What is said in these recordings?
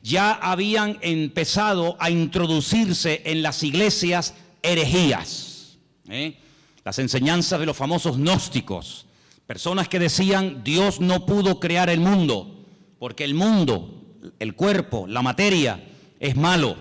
ya habían empezado a introducirse en las iglesias herejías, las enseñanzas de los famosos gnósticos, personas que decían Dios no pudo crear el mundo, porque el mundo, el cuerpo, la materia es malo.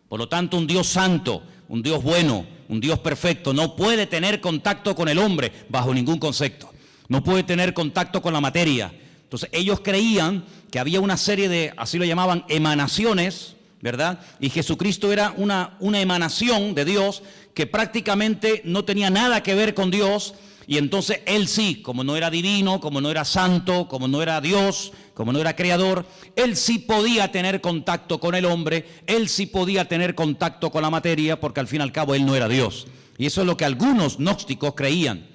Por lo tanto, un Dios santo, un Dios bueno, un Dios perfecto no puede tener contacto con el hombre bajo ningún concepto, no puede tener contacto con la materia. Entonces ellos creían que había una serie de, así lo llamaban, emanaciones, ¿verdad? Y Jesucristo era una emanación de Dios que prácticamente no tenía nada que ver con Dios. Y entonces él sí, como no era divino, como no era santo, como no era Dios, como no era creador, él sí podía tener contacto con el hombre, él sí podía tener contacto con la materia, porque al fin y al cabo él no era Dios. Y eso es lo que algunos gnósticos creían.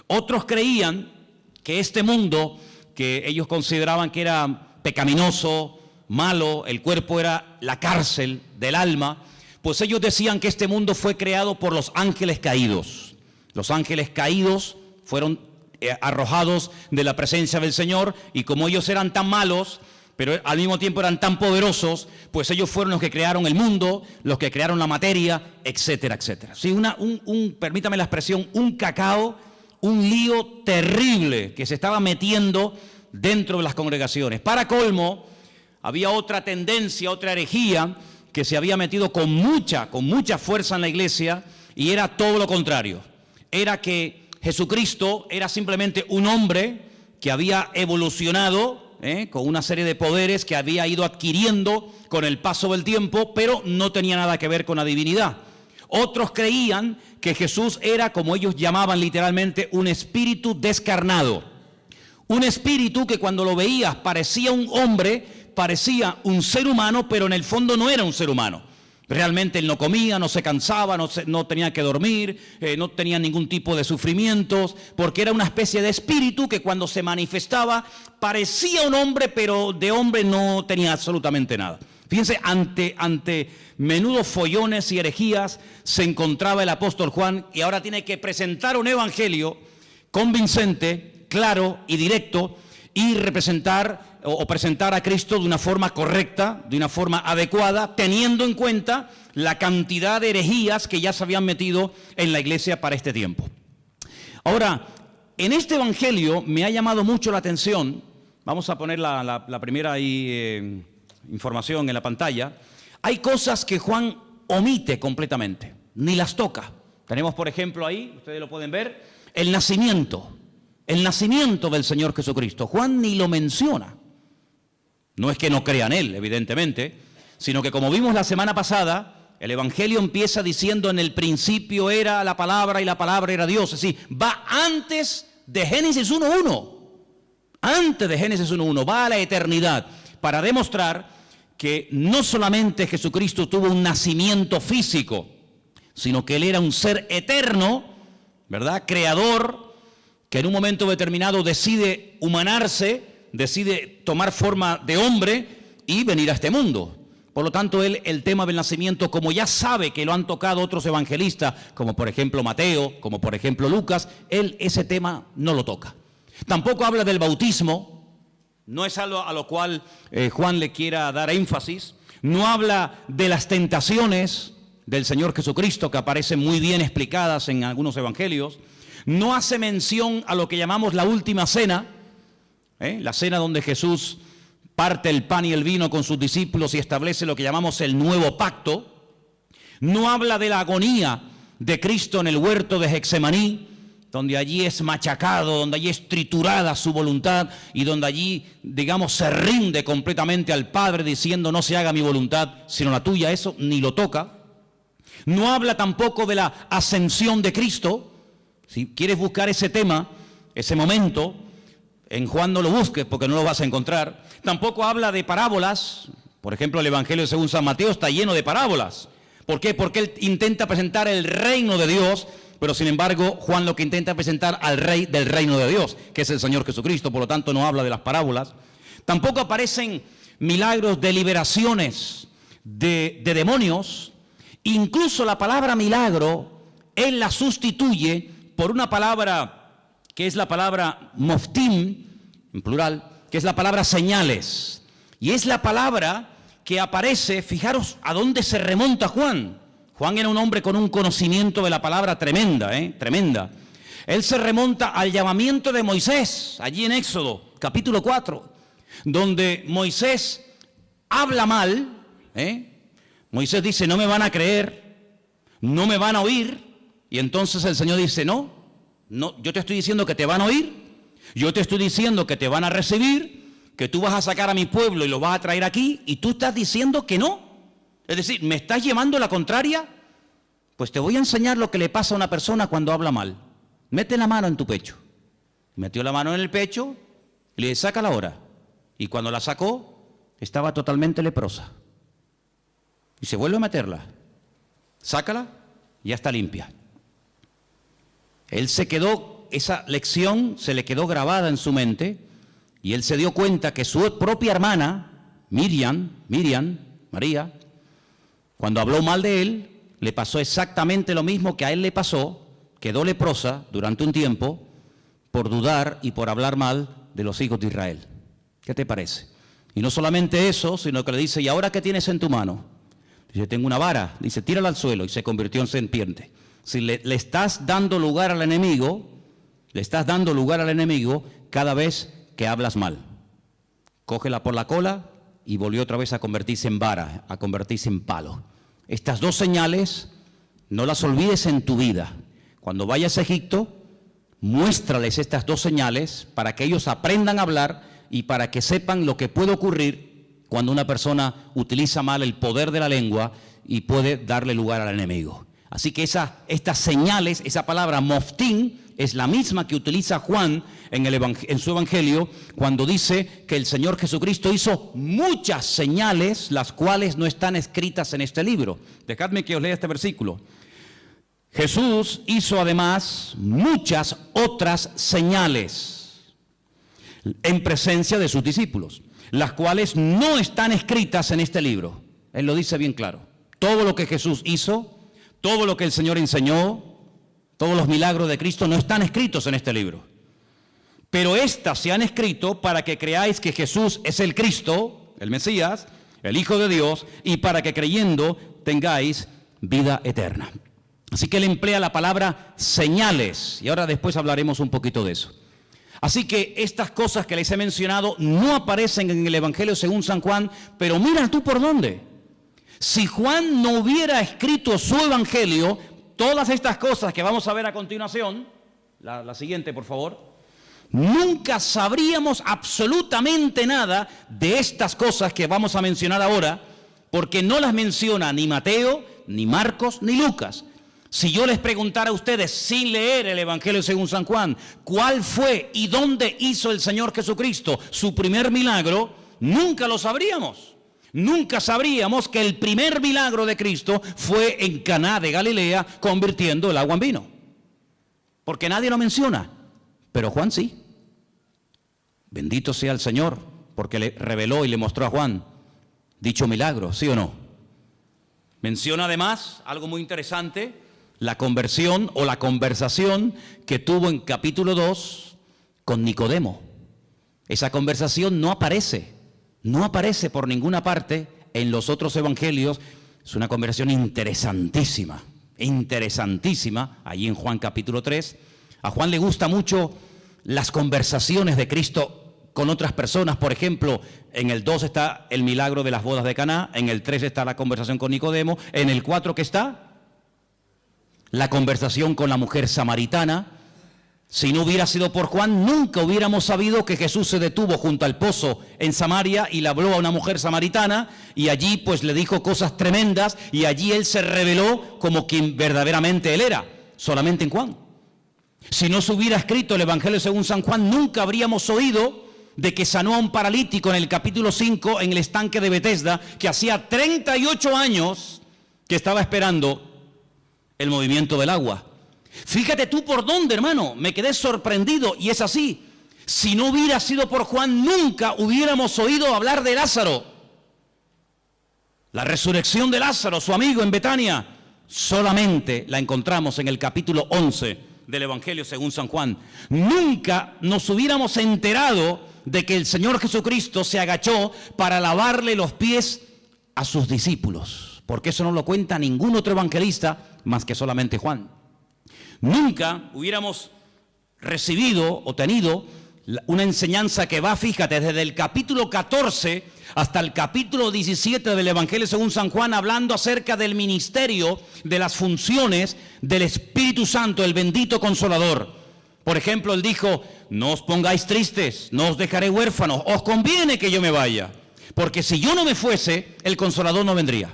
Otros creían que este mundo, que ellos consideraban que era pecaminoso, malo, el cuerpo era la cárcel del alma, pues ellos decían que este mundo fue creado por los ángeles caídos. Los ángeles caídos fueron arrojados de la presencia del Señor, y como ellos eran tan malos, pero al mismo tiempo eran tan poderosos, pues ellos fueron los que crearon el mundo, los que crearon la materia, etcétera, etcétera. Sí, permítame la expresión, un cacao, un lío terrible que se estaba metiendo dentro de las congregaciones. Para colmo, había otra tendencia, otra herejía que se había metido con mucha fuerza en la iglesia, y era todo lo contrario. Era que Jesucristo era simplemente un hombre que había evolucionado con una serie de poderes que había ido adquiriendo con el paso del tiempo, pero no tenía nada que ver con la divinidad. Otros creían que Jesús era, como ellos llamaban literalmente, un espíritu descarnado. Un espíritu que cuando lo veías parecía un hombre, parecía un ser humano, pero en el fondo no era un ser humano. Realmente él no comía, no se cansaba, no tenía que dormir, no tenía ningún tipo de sufrimientos, porque era una especie de espíritu que cuando se manifestaba parecía un hombre, pero de hombre no tenía absolutamente nada. Fíjense, ante menudos follones y herejías se encontraba el apóstol Juan, y ahora tiene que presentar un evangelio convincente, claro y directo, y presentar a Cristo de una forma correcta, de una forma adecuada, teniendo en cuenta la cantidad de herejías que ya se habían metido en la iglesia para este tiempo. Ahora, en este evangelio me ha llamado mucho la atención, vamos a poner la primera información en la pantalla. Hay cosas que Juan omite completamente, ni las toca. Tenemos, por ejemplo, ahí, ustedes lo pueden ver, el nacimiento del Señor Jesucristo. Juan ni lo menciona. No es que no crea en él, evidentemente, sino que, como vimos la semana pasada, el evangelio empieza diciendo: en el principio era la palabra y la palabra era Dios. Es decir, va antes de Génesis 1.1. Antes de Génesis 1.1, va a la eternidad para demostrar que no solamente Jesucristo tuvo un nacimiento físico, sino que él era un ser eterno, ¿verdad? Creador, que en un momento determinado decide humanarse, decide tomar forma de hombre y venir a este mundo. Por lo tanto, él, el tema del nacimiento, como ya sabe que lo han tocado otros evangelistas, como por ejemplo Mateo, como por ejemplo Lucas, él ese tema no lo toca. Tampoco habla del bautismo, no es algo a lo cual Juan le quiera dar énfasis. No habla de las tentaciones del Señor Jesucristo, que aparecen muy bien explicadas en algunos evangelios. No hace mención a lo que llamamos la última cena, la cena donde Jesús parte el pan y el vino con sus discípulos y establece lo que llamamos el nuevo pacto. No habla de la agonía de Cristo en el huerto de Getsemaní, donde allí es machacado, donde allí es triturada su voluntad, y donde allí, digamos, se rinde completamente al Padre diciendo: no se haga mi voluntad sino la tuya. Eso ni lo toca. No habla tampoco de la ascensión de Cristo. Si quieres buscar ese tema, ese momento, en Juan no lo busques porque no lo vas a encontrar. Tampoco habla de parábolas. Por ejemplo, el Evangelio según San Mateo está lleno de parábolas. ¿Por qué? Porque él intenta presentar el reino de Dios, pero sin embargo Juan lo que intenta presentar al rey del reino de Dios, que es el Señor Jesucristo. Por lo tanto, no habla de las parábolas. Tampoco aparecen milagros de liberaciones de demonios. Incluso la palabra milagro, él la sustituye por una palabra que es la palabra moftim, en plural, que es la palabra señales. Y es la palabra que aparece, fijaros a dónde se remonta Juan. Juan era un hombre con un conocimiento de la palabra tremenda, tremenda. Él se remonta al llamamiento de Moisés, allí en Éxodo, capítulo 4, donde Moisés habla mal, Moisés dice, no me van a creer, no me van a oír, y entonces el Señor dice, no, yo te estoy diciendo que te van a oír, yo te estoy diciendo que te van a recibir, que tú vas a sacar a mi pueblo y lo vas a traer aquí, y tú estás diciendo que no. Es decir, ¿me estás llevando la contraria? Pues te voy a enseñar lo que le pasa a una persona cuando habla mal. Mete la mano en tu pecho. Metió la mano en el pecho y le dice, sácala ahora. Y cuando la sacó, estaba totalmente leprosa. Y se vuelve a meterla. Sácala, ya está limpia. Él se quedó, esa lección se le quedó grabada en su mente, y él se dio cuenta que su propia hermana, María, cuando habló mal de él, le pasó exactamente lo mismo que a él le pasó. Quedó leprosa durante un tiempo por dudar y por hablar mal de los hijos de Israel. ¿Qué te parece? Y no solamente eso, sino que le dice, ¿y ahora qué tienes en tu mano? Dice, tengo una vara. Dice, tírala al suelo, y se convirtió en serpiente. Si le estás dando lugar al enemigo, cada vez que hablas mal. Cógela por la cola y volvió otra vez a convertirse en vara, a convertirse en palo. Estas dos señales no las olvides en tu vida. Cuando vayas a Egipto, muéstrales estas dos señales para que ellos aprendan a hablar y para que sepan lo que puede ocurrir cuando una persona utiliza mal el poder de la lengua y puede darle lugar al enemigo. Así que estas señales, esa palabra moftín, es la misma que utiliza Juan en su evangelio cuando dice que el Señor Jesucristo hizo muchas señales, las cuales no están escritas en este libro. Dejadme que os lea este versículo. Jesús hizo además muchas otras señales en presencia de sus discípulos, las cuales no están escritas en este libro. Él lo dice bien claro. Todo lo que Jesús hizo, todo lo que el Señor enseñó, todos los milagros de Cristo no están escritos en este libro. Pero estas se han escrito para que creáis que Jesús es el Cristo, el Mesías, el Hijo de Dios, y para que creyendo tengáis vida eterna. Así que él emplea la palabra señales, y ahora después hablaremos un poquito de eso. Así que estas cosas que les he mencionado no aparecen en el Evangelio según San Juan, pero mira tú por dónde. Si Juan no hubiera escrito su Evangelio, todas estas cosas que vamos a ver a continuación, la siguiente por favor, nunca sabríamos absolutamente nada de estas cosas que vamos a mencionar ahora, porque no las menciona ni Mateo, ni Marcos, ni Lucas. Si yo les preguntara a ustedes, sin leer el Evangelio según San Juan, cuál fue y dónde hizo el Señor Jesucristo su primer milagro, nunca lo sabríamos. Nunca sabríamos que el primer milagro de Cristo fue en Caná de Galilea, convirtiendo el agua en vino. Porque nadie lo menciona, pero Juan sí. Bendito sea el Señor, porque le reveló y le mostró a Juan dicho milagro, ¿sí o no? Menciona además algo muy interesante, la conversión o la conversación que tuvo en capítulo 2 con Nicodemo. Esa conversación no aparece por ninguna parte en los otros evangelios. Es una conversación interesantísima, allí en Juan capítulo 3. A Juan le gusta mucho las conversaciones de Cristo con otras personas. Por ejemplo, en el 2 está el milagro de las bodas de Caná, en el 3 está la conversación con Nicodemo, en el 4 ¿qué está? La conversación con la mujer samaritana. Si no hubiera sido por Juan, nunca hubiéramos sabido que Jesús se detuvo junto al pozo en Samaria y le habló a una mujer samaritana, y allí pues le dijo cosas tremendas, y allí él se reveló como quien verdaderamente él era, solamente en Juan. Si no se hubiera escrito el Evangelio según San Juan, nunca habríamos oído de que sanó a un paralítico en el capítulo 5 en el estanque de Betesda, que hacía 38 años que estaba esperando el movimiento del agua. Fíjate tú por dónde, hermano, me quedé sorprendido, y es así. Si no hubiera sido por Juan, nunca hubiéramos oído hablar de Lázaro. La resurrección de Lázaro, su amigo en Betania, solamente la encontramos en el capítulo 11 del Evangelio según San Juan. Nunca nos hubiéramos enterado de que el Señor Jesucristo se agachó para lavarle los pies a sus discípulos, porque eso no lo cuenta ningún otro evangelista más que solamente Juan. Nunca hubiéramos recibido o tenido una enseñanza que va, fíjate, desde el capítulo 14 hasta el capítulo 17 del Evangelio según San Juan, hablando acerca del ministerio, de las funciones del Espíritu Santo, el bendito Consolador. Por ejemplo, él dijo: no os pongáis tristes, no os dejaré huérfanos, os conviene que yo me vaya, porque si yo no me fuese, el Consolador no vendría.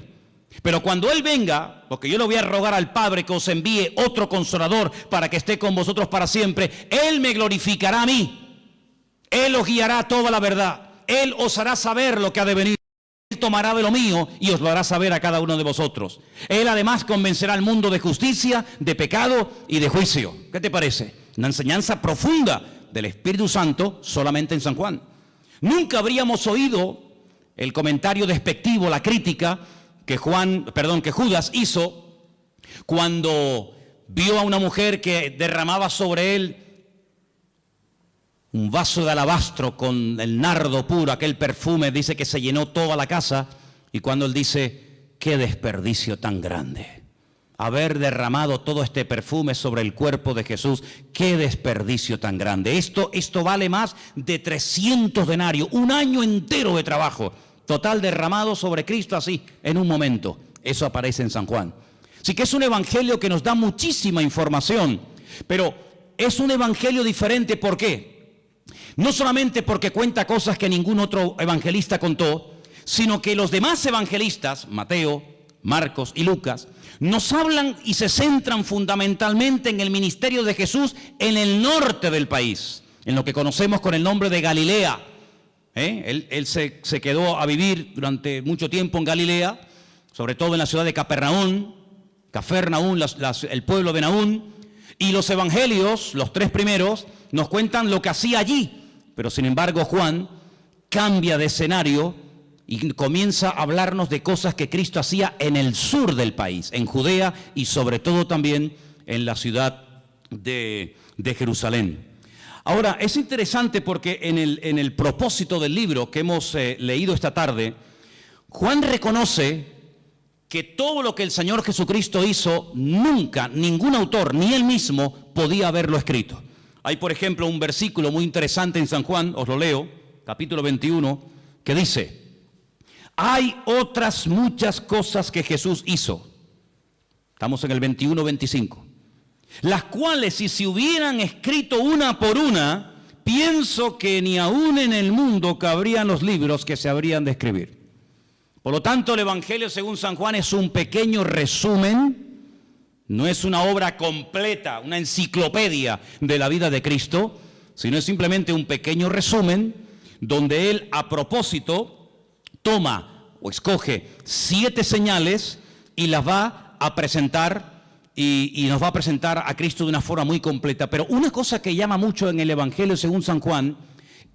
Pero cuando Él venga, porque yo le voy a rogar al Padre que os envíe otro Consolador para que esté con vosotros para siempre, Él me glorificará a mí, Él os guiará a toda la verdad, Él os hará saber lo que ha de venir, Él tomará de lo mío y os lo hará saber a cada uno de vosotros. Él además convencerá al mundo de justicia, de pecado y de juicio. ¿Qué te parece? Una enseñanza profunda del Espíritu Santo solamente en San Juan. Nunca habríamos oído el comentario despectivo, la crítica que Judas hizo cuando vio a una mujer que derramaba sobre él un vaso de alabastro con el nardo puro, aquel perfume. Dice que se llenó toda la casa, y cuando él dice: qué desperdicio tan grande, haber derramado todo este perfume sobre el cuerpo de Jesús, qué desperdicio tan grande. Esto vale más de 300 denarios, un año entero de trabajo total derramado sobre Cristo así, en un momento. Eso aparece en San Juan. Así que es un evangelio que nos da muchísima información, pero es un evangelio diferente. ¿Por qué? No solamente porque cuenta cosas que ningún otro evangelista contó, sino que los demás evangelistas, Mateo, Marcos y Lucas, nos hablan y se centran fundamentalmente en el ministerio de Jesús en el norte del país, en lo que conocemos con el nombre de Galilea. Él se quedó a vivir durante mucho tiempo en Galilea, sobre todo en la ciudad de Capernaum, el pueblo de Naún, y los evangelios, los 3 primeros, nos cuentan lo que hacía allí. Pero sin embargo Juan cambia de escenario y comienza a hablarnos de cosas que Cristo hacía en el sur del país, en Judea y sobre todo también en la ciudad de Jerusalén. Ahora, es interesante porque en el propósito del libro que hemos leído esta tarde, Juan reconoce que todo lo que el Señor Jesucristo hizo, nunca, ningún autor, ni él mismo, podía haberlo escrito. Hay, por ejemplo, un versículo muy interesante en San Juan, os lo leo, capítulo 21, que dice: hay otras muchas cosas que Jesús hizo. Estamos en el 21-25. Las cuales, si se hubieran escrito una por una, pienso que ni aún en el mundo cabrían los libros que se habrían de escribir. Por lo tanto, el Evangelio según San Juan es un pequeño resumen, no es una obra completa, una enciclopedia de la vida de Cristo, sino es simplemente un pequeño resumen donde Él, a propósito, toma o escoge 7 señales y las va a presentar. Y nos va a presentar a Cristo de una forma muy completa. Pero una cosa que llama mucho en el Evangelio según San Juan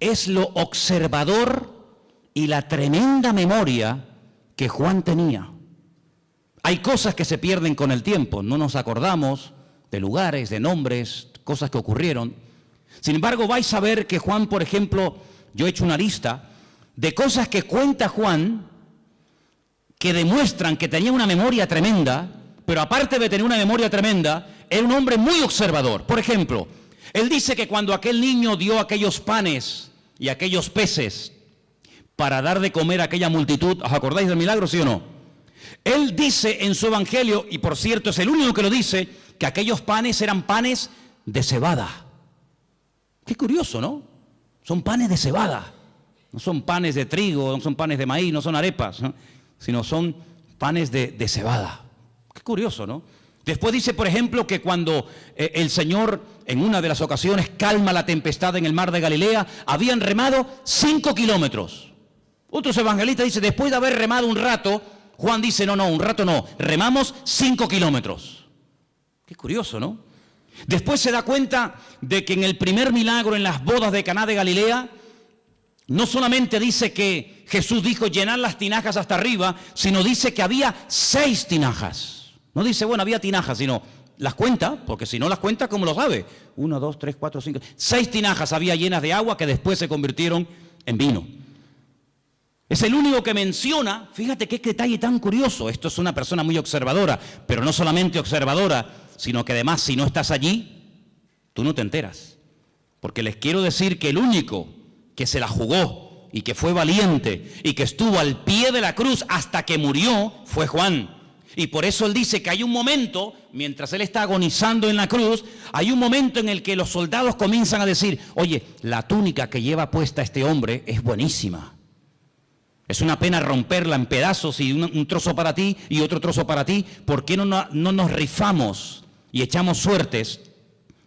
es lo observador y la tremenda memoria que Juan tenía. Hay cosas que se pierden con el tiempo, no nos acordamos de lugares, de nombres, cosas que ocurrieron. Sin embargo, vais a ver que Juan, por ejemplo, yo he hecho una lista de cosas que cuenta Juan que demuestran que tenía una memoria tremenda. Pero aparte de tener una memoria tremenda, era un hombre muy observador. Por ejemplo, él dice que cuando aquel niño dio aquellos panes y aquellos peces para dar de comer a aquella multitud, ¿os acordáis del milagro, sí o no? Él dice en su evangelio, y por cierto es el único que lo dice, que aquellos panes eran panes de cebada. Qué curioso, ¿no? Son panes de cebada. No son panes de trigo, no son panes de maíz, no son arepas, ¿no? Sino son panes de cebada. Qué curioso, ¿no? Después dice, por ejemplo, que cuando el Señor en una de las ocasiones calma la tempestad en el mar de Galilea, habían remado 5 kilómetros. Otros evangelistas dicen, después de haber remado un rato, Juan dice, no, un rato no, remamos 5 kilómetros. Qué curioso, ¿no? Después se da cuenta de que en el primer milagro en las bodas de Caná de Galilea, no solamente dice que Jesús dijo llenar las tinajas hasta arriba, sino dice que había 6 tinajas. No dice, bueno, había tinajas, sino las cuenta, porque si no las cuenta, ¿cómo lo sabe? 1, 2, 3, 4, 5, 6 tinajas había llenas de agua que después se convirtieron en vino. Es el único que menciona, fíjate qué detalle tan curioso, esto es una persona muy observadora, pero no solamente observadora, sino que además si no estás allí, tú no te enteras. Porque les quiero decir que el único que se la jugó y que fue valiente y que estuvo al pie de la cruz hasta que murió fue Juan. Y por eso él dice que hay un momento, mientras él está agonizando en la cruz, hay un momento en el que los soldados comienzan a decir, oye, la túnica que lleva puesta este hombre es buenísima. Es una pena romperla en pedazos y un trozo para ti y otro trozo para ti. ¿Por qué no nos rifamos y echamos suertes?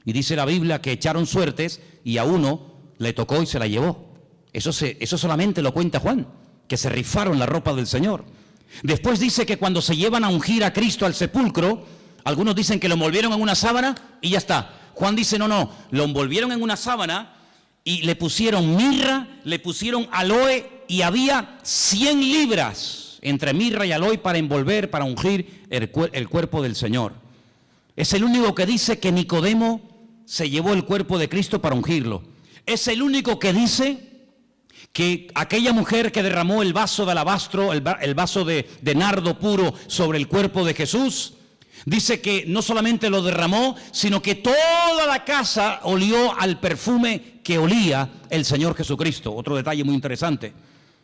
Y dice la Biblia que echaron suertes y a uno le tocó y se la llevó. Eso solamente lo cuenta Juan, que se rifaron la ropa del Señor. Después dice que cuando se llevan a ungir a Cristo al sepulcro, algunos dicen que lo envolvieron en una sábana y ya está. Juan dice, no, lo envolvieron en una sábana y le pusieron mirra, le pusieron aloe y había 100 libras entre mirra y aloe para envolver, para ungir el cuerpo del Señor. Es el único que dice que Nicodemo se llevó el cuerpo de Cristo para ungirlo. Es el único que dice que aquella mujer que derramó el vaso de alabastro, el vaso de nardo puro sobre el cuerpo de Jesús, dice que no solamente lo derramó, sino que toda la casa olió al perfume que olía el Señor Jesucristo. Otro detalle muy interesante.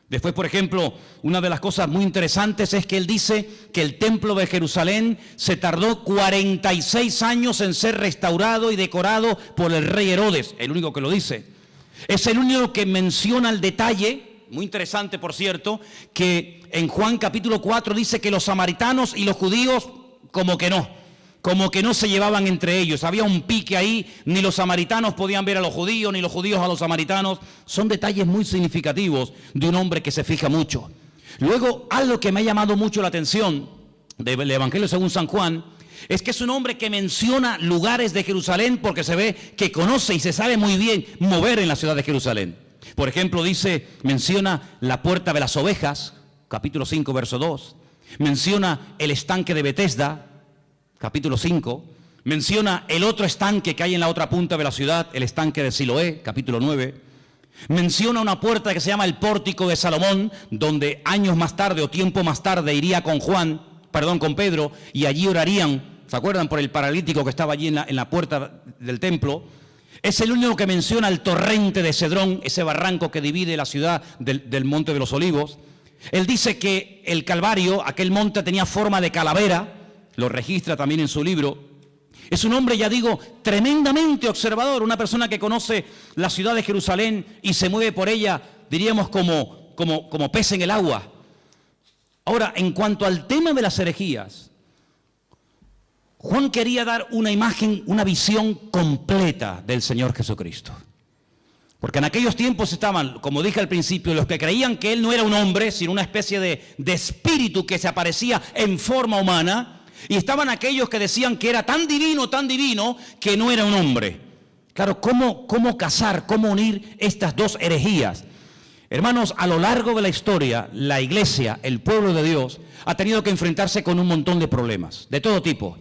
Después, por ejemplo, una de las cosas muy interesantes es que él dice que el templo de Jerusalén se tardó 46 años en ser restaurado y decorado por el rey Herodes, el único que lo dice. Es el único que menciona el detalle, muy interesante por cierto, que en Juan capítulo 4 dice que los samaritanos y los judíos como que no se llevaban entre ellos. Había un pique ahí, ni los samaritanos podían ver a los judíos, ni los judíos a los samaritanos. Son detalles muy significativos de un hombre que se fija mucho. Luego, algo que me ha llamado mucho la atención del Evangelio según San Juan, es que es un hombre que menciona lugares de Jerusalén porque se ve que conoce y se sabe muy bien mover en la ciudad de Jerusalén. Por ejemplo, menciona la puerta de las ovejas, capítulo 5, verso 2. Menciona el estanque de Betesda, capítulo 5. Menciona el otro estanque que hay en la otra punta de la ciudad, el estanque de Siloé, capítulo 9. Menciona una puerta que se llama el pórtico de Salomón, donde años más tarde o tiempo más tarde iría con Pedro, y allí orarían, ¿se acuerdan? Por el paralítico que estaba allí en la puerta del templo. Es el único que menciona el torrente de Cedrón, ese barranco que divide la ciudad del Monte de los Olivos. Él dice que el Calvario, aquel monte, tenía forma de calavera, lo registra también en su libro. Es un hombre, ya digo, tremendamente observador, una persona que conoce la ciudad de Jerusalén y se mueve por ella, diríamos, como pez en el agua. Ahora, en cuanto al tema de las herejías, Juan quería dar una imagen, una visión completa del Señor Jesucristo. Porque en aquellos tiempos estaban, como dije al principio, los que creían que Él no era un hombre, sino una especie de espíritu que se aparecía en forma humana, y estaban aquellos que decían que era tan divino, que no era un hombre. Claro, ¿cómo casar, cómo unir estas dos herejías? Hermanos, a lo largo de la historia, la iglesia, el pueblo de Dios, ha tenido que enfrentarse con un montón de problemas, de todo tipo.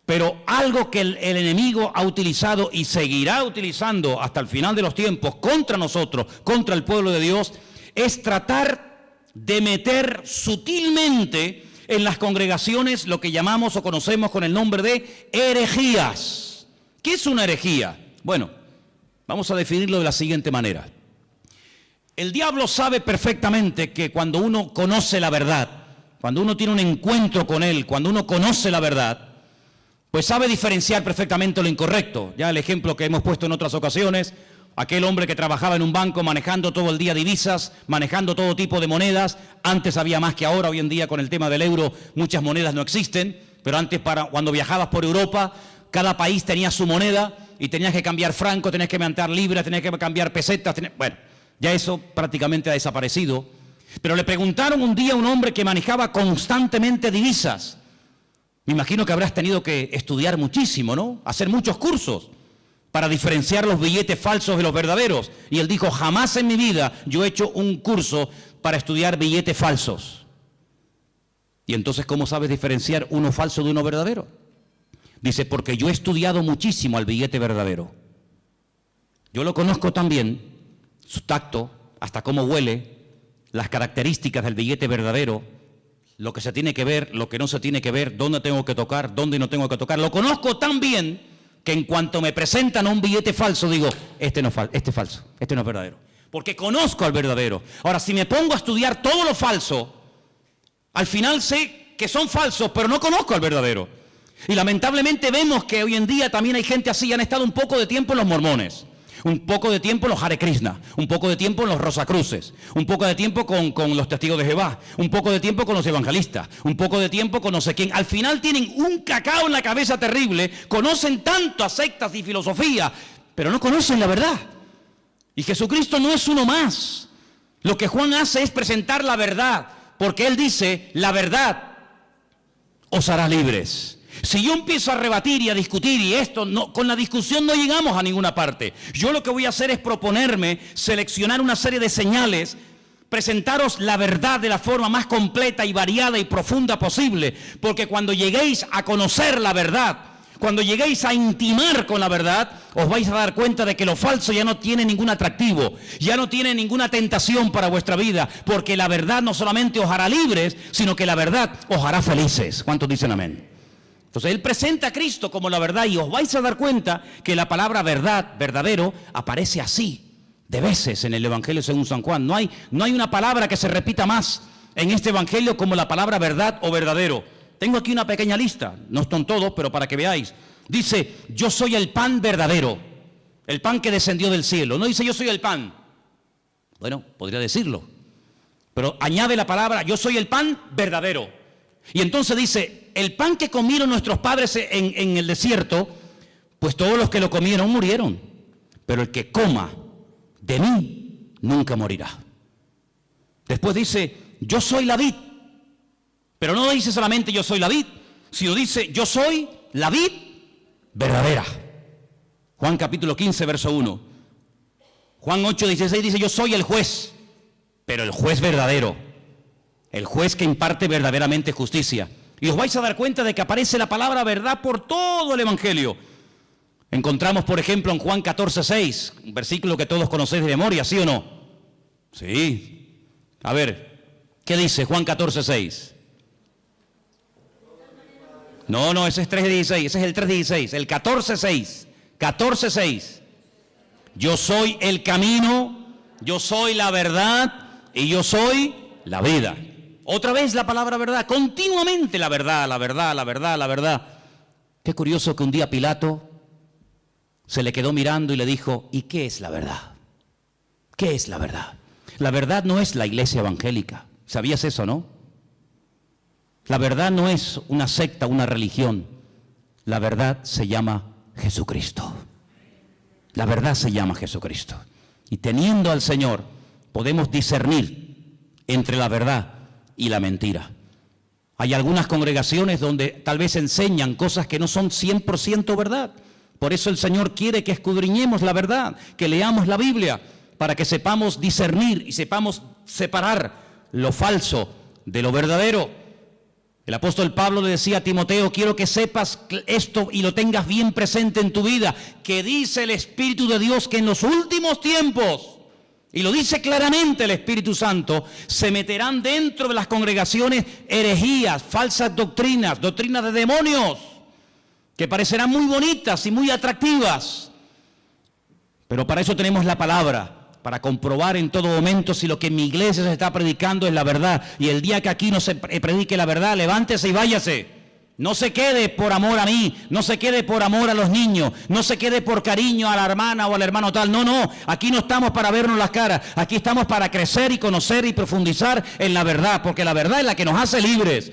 Pero algo que el enemigo ha utilizado y seguirá utilizando hasta el final de los tiempos contra nosotros, contra el pueblo de Dios, es tratar de meter sutilmente en las congregaciones lo que llamamos o conocemos con el nombre de herejías. ¿Qué es una herejía? Bueno, vamos a definirlo de la siguiente manera. El diablo sabe perfectamente que cuando uno conoce la verdad, cuando uno tiene un encuentro con él, cuando uno conoce la verdad, pues sabe diferenciar perfectamente lo incorrecto. Ya el ejemplo que hemos puesto en otras ocasiones, aquel hombre que trabajaba en un banco manejando todo el día divisas, manejando todo tipo de monedas. Antes había más que ahora, hoy en día con el tema del euro muchas monedas no existen, pero antes cuando viajabas por Europa, cada país tenía su moneda y tenías que cambiar franco, tenías que cambiar libras, tenías que cambiar pesetas. Bueno, ya eso prácticamente ha desaparecido. Pero le preguntaron un día a un hombre que manejaba constantemente divisas. Me imagino que habrás tenido que estudiar muchísimo, ¿no? Hacer muchos cursos para diferenciar los billetes falsos de los verdaderos. Y él dijo, jamás en mi vida yo he hecho un curso para estudiar billetes falsos. Y entonces, ¿cómo sabes diferenciar uno falso de uno verdadero? Dice, porque yo he estudiado muchísimo al billete verdadero. Yo lo conozco también, su tacto, hasta cómo huele, las características del billete verdadero, lo que se tiene que ver, lo que no se tiene que ver, dónde tengo que tocar, dónde no tengo que tocar. Lo conozco tan bien que en cuanto me presentan un billete falso, digo, este es falso, este no es verdadero. Porque conozco al verdadero. Ahora, si me pongo a estudiar todo lo falso, al final sé que son falsos, pero no conozco al verdadero. Y lamentablemente vemos que hoy en día también hay gente así, han estado un poco de tiempo en los mormones, un poco de tiempo en los Hare Krishna, un poco de tiempo en los Rosacruces, un poco de tiempo con los testigos de Jehová, un poco de tiempo con los evangelistas, un poco de tiempo con no sé quién. Al final tienen un cacao en la cabeza terrible, conocen tanto a sectas y filosofía, pero no conocen la verdad. Y Jesucristo no es uno más. Lo que Juan hace es presentar la verdad, porque él dice, la verdad os hará libres. Si yo empiezo a rebatir y a discutir y esto, no, con la discusión no llegamos a ninguna parte. Yo lo que voy a hacer es proponerme, seleccionar una serie de señales, presentaros la verdad de la forma más completa y variada y profunda posible, porque cuando lleguéis a conocer la verdad, cuando lleguéis a intimar con la verdad, os vais a dar cuenta de que lo falso ya no tiene ningún atractivo, ya no tiene ninguna tentación para vuestra vida, porque la verdad no solamente os hará libres, sino que la verdad os hará felices. ¿Cuántos dicen amén? Entonces él presenta a Cristo como la verdad y os vais a dar cuenta que la palabra verdad, verdadero, aparece así de veces en el Evangelio según San Juan. No hay una palabra que se repita más en este Evangelio como la palabra verdad o verdadero. Tengo aquí una pequeña lista, no están todos, pero para que veáis. Dice, yo soy el pan verdadero, el pan que descendió del cielo. No dice yo soy el pan. Bueno, podría decirlo, pero añade la palabra, yo soy el pan verdadero. Y entonces dice, el pan que comieron nuestros padres en el desierto, pues todos los que lo comieron murieron. Pero el que coma de mí nunca morirá. Después dice, yo soy la vid. Pero no dice solamente yo soy la vid, sino dice yo soy la vid verdadera. Juan capítulo 15, verso 1. Juan 8, 16 dice yo soy el juez, pero el juez verdadero. El juez que imparte verdaderamente justicia. Y os vais a dar cuenta de que aparece la palabra verdad por todo el Evangelio. Encontramos, por ejemplo, en Juan 14, 6, un versículo que todos conocéis de memoria, ¿sí o no? Sí. A ver, ¿qué dice Juan 14, 6? No, ese es 3:16, ese es el 3:16, el 14:6, 14:6. Yo soy el camino, yo soy la verdad y yo soy la vida. Otra vez la palabra verdad, continuamente la verdad, la verdad, la verdad, la verdad. Qué curioso que un día Pilato se le quedó mirando y le dijo, ¿y qué es la verdad? ¿Qué es la verdad? La verdad no es la iglesia evangélica, ¿sabías eso, no? La verdad no es una secta, una religión. La verdad se llama Jesucristo. La verdad se llama Jesucristo. Y teniendo al Señor, podemos discernir entre la verdad y la mentira. Hay algunas congregaciones donde tal vez enseñan cosas que no son 100% verdad. Por eso el Señor quiere que escudriñemos la verdad, que leamos la Biblia, para que sepamos discernir y sepamos separar lo falso de lo verdadero. El apóstol Pablo le decía a Timoteo, quiero que sepas esto y lo tengas bien presente en tu vida, que dice el Espíritu de Dios que en los últimos tiempos, y lo dice claramente el Espíritu Santo, se meterán dentro de las congregaciones herejías, falsas doctrinas, doctrinas de demonios, que parecerán muy bonitas y muy atractivas, pero para eso tenemos la palabra, para comprobar en todo momento si lo que en mi iglesia se está predicando es la verdad. Y el día que aquí no se predique la verdad, levántese y váyase. No se quede por amor a mí, no se quede por amor a los niños, no se quede por cariño a la hermana o al hermano tal. No, aquí no estamos para vernos las caras, aquí estamos para crecer y conocer y profundizar en la verdad, porque la verdad es la que nos hace libres.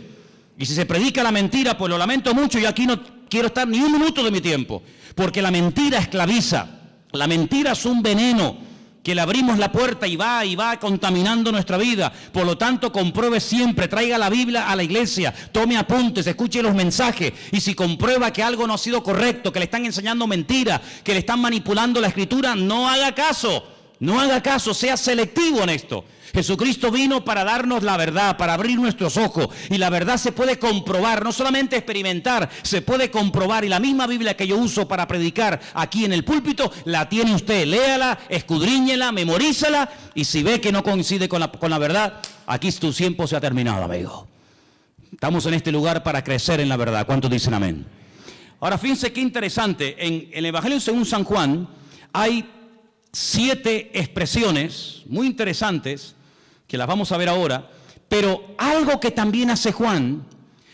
Y si se predica la mentira, pues lo lamento mucho, y aquí no quiero estar ni un minuto de mi tiempo, porque la mentira esclaviza, la mentira es un veneno que le abrimos la puerta y va contaminando nuestra vida. Por lo tanto, compruebe siempre, traiga la Biblia a la iglesia, tome apuntes, escuche los mensajes, y si comprueba que algo no ha sido correcto, que le están enseñando mentira, que le están manipulando la escritura, no haga caso, No haga caso, sea selectivo en esto. Jesucristo vino para darnos la verdad, para abrir nuestros ojos. Y la verdad se puede comprobar, no solamente experimentar, se puede comprobar. Y la misma Biblia que yo uso para predicar aquí en el púlpito, la tiene usted. Léala, escudriñela, memorízala. Y si ve que no coincide con la verdad, aquí tu tiempo se ha terminado, amigo. Estamos en este lugar para crecer en la verdad. ¿Cuántos dicen amén? Ahora, fíjense qué interesante. En el Evangelio según San Juan hay 7 expresiones muy interesantes que las vamos a ver ahora, pero algo que también hace Juan,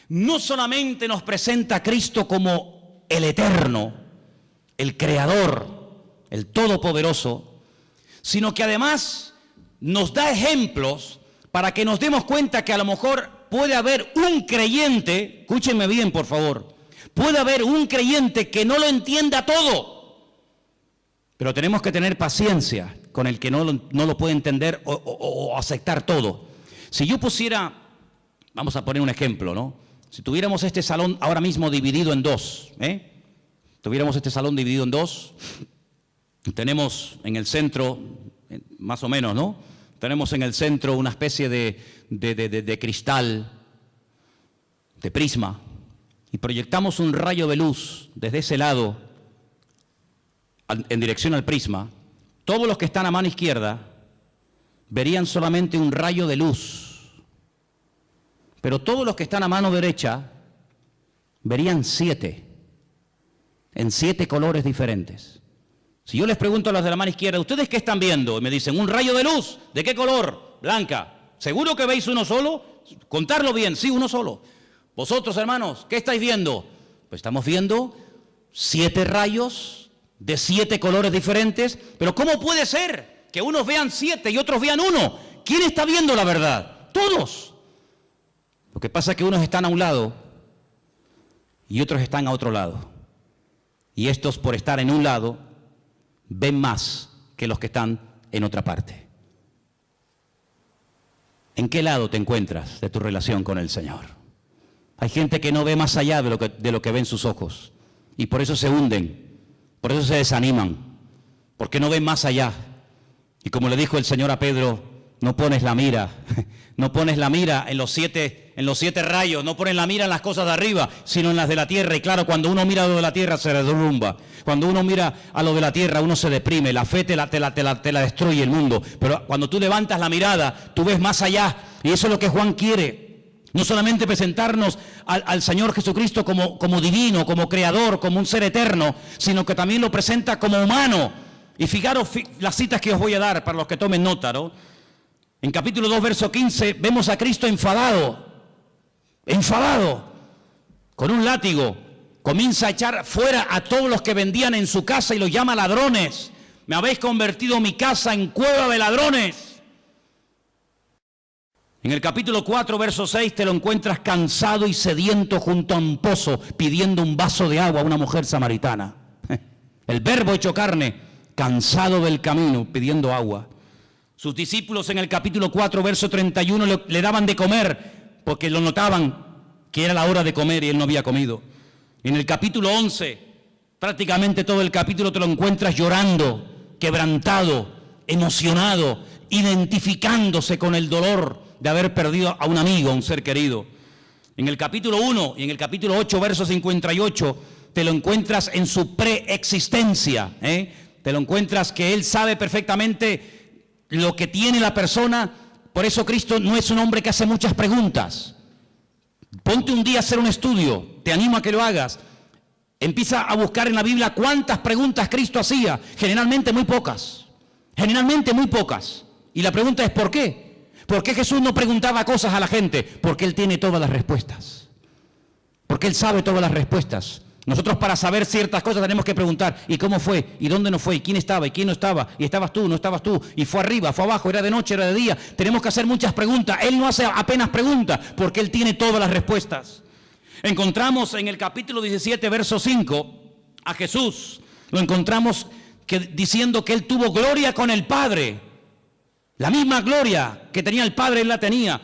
no solamente nos presenta a Cristo como el eterno, el creador, el todopoderoso, sino que además nos da ejemplos para que nos demos cuenta que a lo mejor puede haber un creyente, escúchenme bien por favor, puede haber un creyente que no lo entienda todo, pero tenemos que tener paciencia con el que no lo puede entender o aceptar todo. Si yo pusiera, vamos a poner un ejemplo, ¿no? Si tuviéramos este salón ahora mismo dividido en dos, tuviéramos este salón dividido en dos, tenemos en el centro, más o menos, ¿no? Tenemos en el centro una especie de cristal, de prisma, y proyectamos un rayo de luz desde ese lado en dirección al prisma. Todos los que están a mano izquierda verían solamente un rayo de luz, pero todos los que están a mano derecha verían 7, en 7 colores diferentes. Si yo les pregunto a los de la mano izquierda, ¿ustedes qué están viendo? Y me dicen, un rayo de luz. ¿De qué color? Blanca. ¿Seguro que veis uno solo? Contarlo bien, sí, uno solo. Vosotros, hermanos, ¿qué estáis viendo? Pues estamos viendo 7 rayos de 7 colores diferentes. Pero ¿cómo puede ser que unos vean 7 y otros vean 1? ¿Quién está viendo la verdad? Todos. Lo que pasa es que unos están a un lado y otros están a otro lado. Y estos, por estar en un lado, ven más que los que están en otra parte. ¿En qué lado te encuentras de tu relación con el Señor? Hay gente que no ve más allá de lo que ven sus ojos. Y por eso se hunden, por eso se desaniman, porque no ven más allá. Y como le dijo el Señor a Pedro, no pones la mira, no pones la mira en los 7 rayos, no pones la mira en las cosas de arriba, sino en las de la tierra. Y claro, cuando uno mira a lo de la tierra se derrumba. Cuando uno mira a lo de la tierra uno se deprime, la fe te la destruye el mundo. Pero cuando tú levantas la mirada, tú ves más allá. Y eso es lo que Juan quiere. No solamente presentarnos al Señor Jesucristo como divino, como creador, como un ser eterno, sino que también lo presenta como humano. Y fijaros las citas que os voy a dar para los que tomen nota, ¿no? En capítulo 2, verso 15, vemos a Cristo enfadado, con un látigo. Comienza a echar fuera a todos los que vendían en su casa y los llama ladrones. Me habéis convertido mi casa en cueva de ladrones. En el capítulo 4, verso 6, te lo encuentras cansado y sediento junto a un pozo, pidiendo un vaso de agua a una mujer samaritana. El verbo hecho carne, cansado del camino, pidiendo agua. Sus discípulos en el capítulo 4, verso 31, le daban de comer, porque lo notaban que era la hora de comer y él no había comido. En el capítulo 11, prácticamente todo el capítulo te lo encuentras llorando, quebrantado, emocionado, identificándose con el dolor de haber perdido a un amigo, a un ser querido. En el capítulo 1 y en el capítulo 8, verso 58, te lo encuentras en su preexistencia, Te lo encuentras que él sabe perfectamente lo que tiene la persona. Por eso Cristo no es un hombre que hace muchas preguntas. Ponte un día a hacer un estudio, te animo a que lo hagas. Empieza a buscar en la Biblia cuántas preguntas Cristo hacía. Generalmente muy pocas. Y la pregunta es ¿por qué? ¿Por qué Jesús no preguntaba cosas a la gente? Porque Él tiene todas las respuestas. Porque Él sabe todas las respuestas. Nosotros para saber ciertas cosas tenemos que preguntar, ¿y cómo fue? ¿Y dónde no fue? ¿Y quién estaba? ¿Y quién no estaba? ¿Y estabas tú? ¿No estabas tú? ¿Y fue arriba? ¿Fue abajo? ¿Era de noche? ¿Era de día? Tenemos que hacer muchas preguntas. Él no hace apenas preguntas porque Él tiene todas las respuestas. Encontramos en el capítulo 17, verso 5, a Jesús. Lo encontramos diciendo que Él tuvo gloria con el Padre. La misma gloria que tenía el Padre, Él la tenía.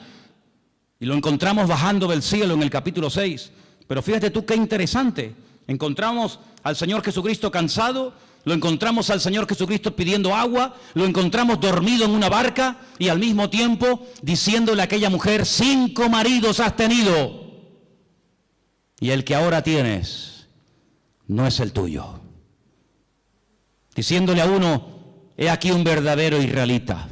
Y lo encontramos bajando del cielo en el capítulo 6. Pero fíjate tú qué interesante. Encontramos al Señor Jesucristo cansado lo encontramos al Señor Jesucristo pidiendo agua, lo encontramos dormido en una barca y al mismo tiempo diciéndole a aquella mujer, 5 maridos has tenido y el que ahora tienes no es el tuyo. Diciéndole a uno, he aquí un verdadero israelita.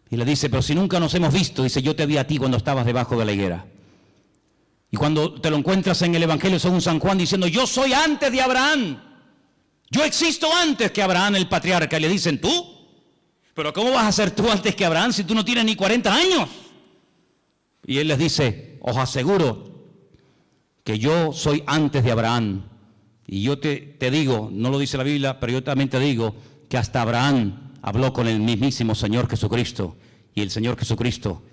Y le dice, pero si nunca nos hemos visto, dice, yo te vi a ti cuando estabas debajo de la higuera. Y cuando te lo encuentras en el Evangelio según San Juan diciendo, yo soy antes de Abraham. Yo existo antes que Abraham el patriarca. Y le dicen, ¿tú? ¿Pero cómo vas a ser tú antes que Abraham si tú no tienes ni 40 años? Y él les dice, os aseguro que yo soy antes de Abraham. Y yo te digo, no lo dice la Biblia, pero yo también te digo que hasta Abraham habló con el mismísimo Señor Jesucristo. Y el Señor Jesucristo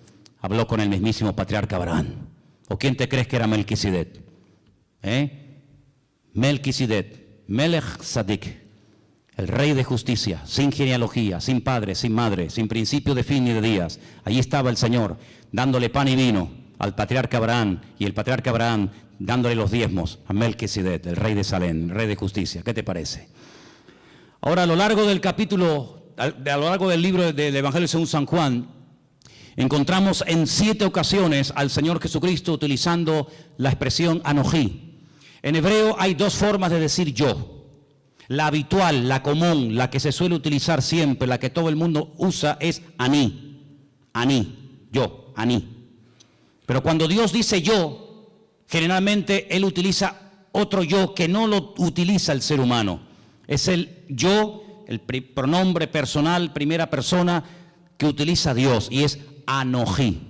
habló con el mismísimo patriarca Abraham. ¿O quién te crees que era Melquisedec? Melquisedec, Melech Sadik, el rey de justicia, sin genealogía, sin padre, sin madre, sin principio de fin ni de días. Allí estaba el Señor dándole pan y vino al patriarca Abraham y el patriarca Abraham dándole los diezmos a Melquisedec, el rey de Salem, el rey de justicia. ¿Qué te parece? Ahora, a lo largo del capítulo, a lo largo del libro del Evangelio según San Juan, encontramos en 7 ocasiones al Señor Jesucristo utilizando la expresión anojí. En hebreo hay 2 formas de decir yo. La habitual, la común, la que se suele utilizar siempre, la que todo el mundo usa es aní. Aní, yo, aní. Pero cuando Dios dice yo, generalmente Él utiliza otro yo que no lo utiliza el ser humano. Es el yo, el pronombre personal, primera persona, que utiliza Dios y es anojí.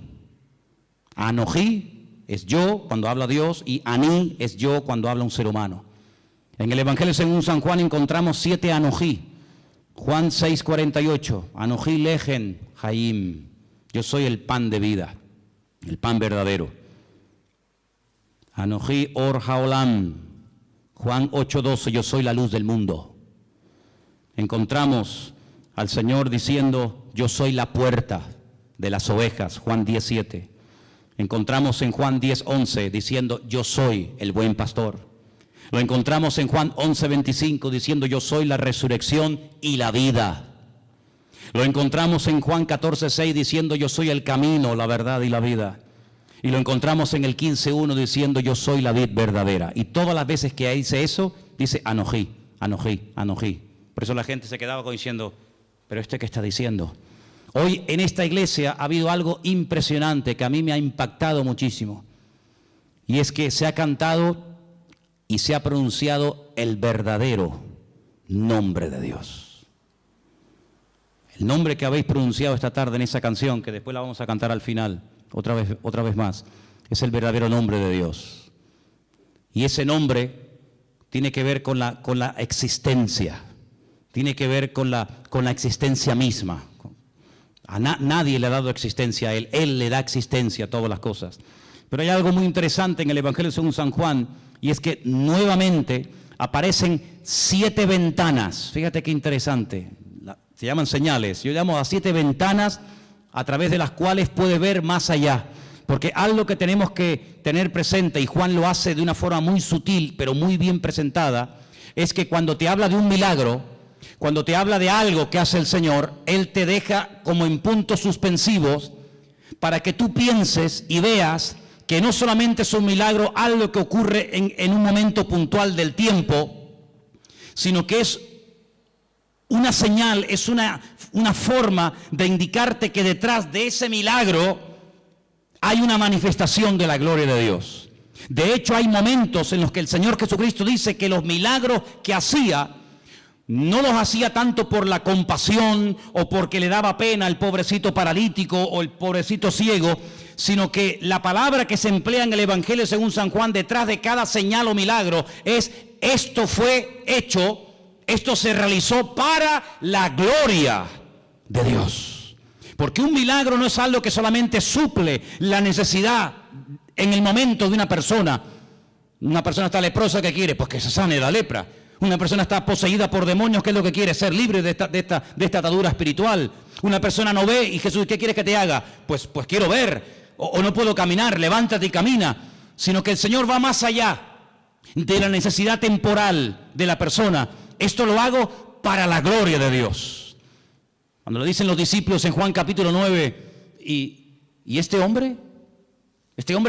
Anojí es yo cuando habla Dios y aní es yo cuando habla un ser humano. En el Evangelio según San Juan encontramos 7 anojí. Juan 6:48, anojí lejen jaim, yo soy el pan de vida, el pan verdadero. Anojí or haolam, Juan 8:12, yo soy la luz del mundo. Encontramos al Señor diciendo, yo soy la puerta de las ovejas, Juan 10:7. Encontramos en Juan 10:11 diciendo, yo soy el buen pastor. Lo encontramos en Juan 11:25 diciendo, yo soy la resurrección y la vida. Lo encontramos en Juan 14:6 diciendo, yo soy el camino, la verdad y la vida. Y lo encontramos en el 15:1 diciendo, yo soy la vid verdadera. Y todas las veces que dice eso, dice anojí, anojí, anojí. Por eso la gente se quedaba diciendo, ¿pero qué está diciendo? Hoy en esta iglesia ha habido algo impresionante que a mí me ha impactado muchísimo. Y es que se ha cantado y se ha pronunciado el verdadero nombre de Dios. El nombre que habéis pronunciado esta tarde en esa canción, que después la vamos a cantar al final, otra vez más, es el verdadero nombre de Dios. Y ese nombre tiene que ver con la existencia. Tiene que ver con la existencia misma. Nadie le ha dado existencia a Él. Él le da existencia a todas las cosas. Pero hay algo muy interesante en el Evangelio según San Juan, y es que nuevamente aparecen 7 ventanas. Fíjate qué interesante. Se llaman señales. Yo llamo a 7 ventanas a través de las cuales puede ver más allá. Porque algo que tenemos que tener presente, y Juan lo hace de una forma muy sutil, pero muy bien presentada, es que cuando te habla de un milagro, cuando te habla de algo que hace el Señor, Él te deja como en puntos suspensivos para que tú pienses y veas que no solamente es un milagro algo que ocurre en un momento puntual del tiempo, sino que es una señal, es una forma de indicarte que detrás de ese milagro hay una manifestación de la gloria de Dios. De hecho, hay momentos en los que el Señor Jesucristo dice que los milagros que hacía no los hacía tanto por la compasión o porque le daba pena al pobrecito paralítico o el pobrecito ciego, sino que la palabra que se emplea en el Evangelio según San Juan detrás de cada señal o milagro es: esto fue hecho, esto se realizó para la gloria de Dios. Porque un milagro no es algo que solamente suple la necesidad en el momento de una persona. Una persona está leprosa, ¿qué quiere? Pues que se sane la lepra. Una persona está poseída por demonios, ¿qué es lo que quiere? Ser libre de esta atadura espiritual. Una persona no ve y Jesús, ¿qué quiere que te haga? Pues quiero ver, o no puedo caminar, levántate y camina. Sino que el Señor va más allá de la necesidad temporal de la persona esto lo hago para la gloria de Dios. Cuando le dicen los discípulos en Juan capítulo 9, ¿y este hombre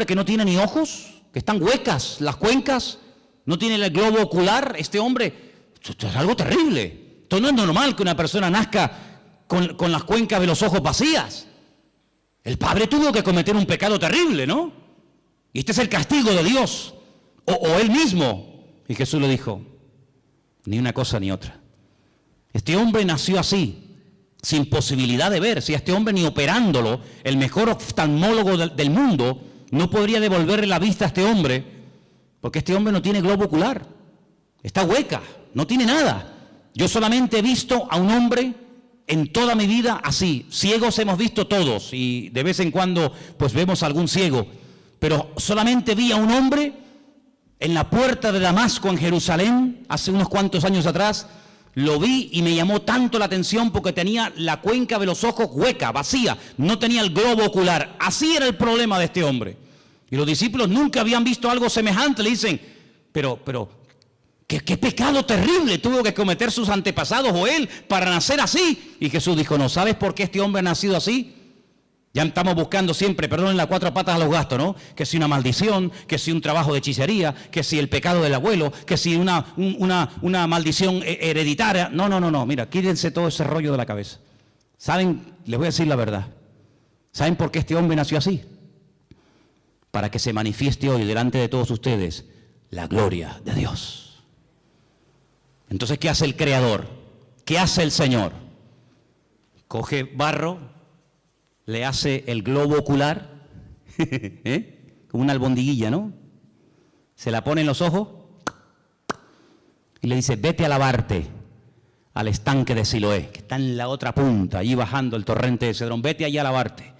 que no tiene ni ojos, que están huecas las cuencas, no tiene el globo ocular, este hombre, esto es algo terrible. Esto no es normal que una persona nazca con las cuencas de los ojos vacías. El padre tuvo que cometer un pecado terrible, ¿no? Y este es el castigo de Dios, o él mismo. Y Jesús le dijo, ni una cosa ni otra. Este hombre nació así, sin posibilidad de ver. Si a este hombre ni operándolo, el mejor oftalmólogo del mundo no podría devolverle la vista a este hombre, porque este hombre no tiene globo ocular, está hueca, no tiene nada. Yo solamente he visto a un hombre en toda mi vida así. Ciegos hemos visto todos y de vez en cuando pues vemos a algún ciego, pero solamente vi a un hombre en la puerta de Damasco en Jerusalén hace unos cuantos años atrás. Lo vi y me llamó tanto la atención porque tenía la cuenca de los ojos hueca, vacía, no tenía el globo ocular. Así era el problema de este hombre. Y los discípulos nunca habían visto algo semejante. Le dicen, pero ¿qué pecado terrible tuvo que cometer sus antepasados o él para nacer así? Y Jesús dijo, ¿no sabes por qué este hombre ha nacido así? Ya estamos buscando siempre, perdonen las cuatro patas a los gastos, ¿no? Que si una maldición, que si un trabajo de hechicería, que si el pecado del abuelo, que si una maldición hereditaria. No, mira, quítense todo ese rollo de la cabeza. ¿Saben? Les voy a decir la verdad. ¿Saben por qué este hombre nació así? Para que se manifieste hoy delante de todos ustedes la gloria de Dios. Entonces, ¿qué hace el Creador? ¿Qué hace el Señor? Coge barro, le hace el globo ocular, como una albondiguilla, ¿no? Se la pone en los ojos y le dice, vete a lavarte al estanque de Siloé, que está en la otra punta, allí bajando el torrente de Cedrón, vete allá a lavarte.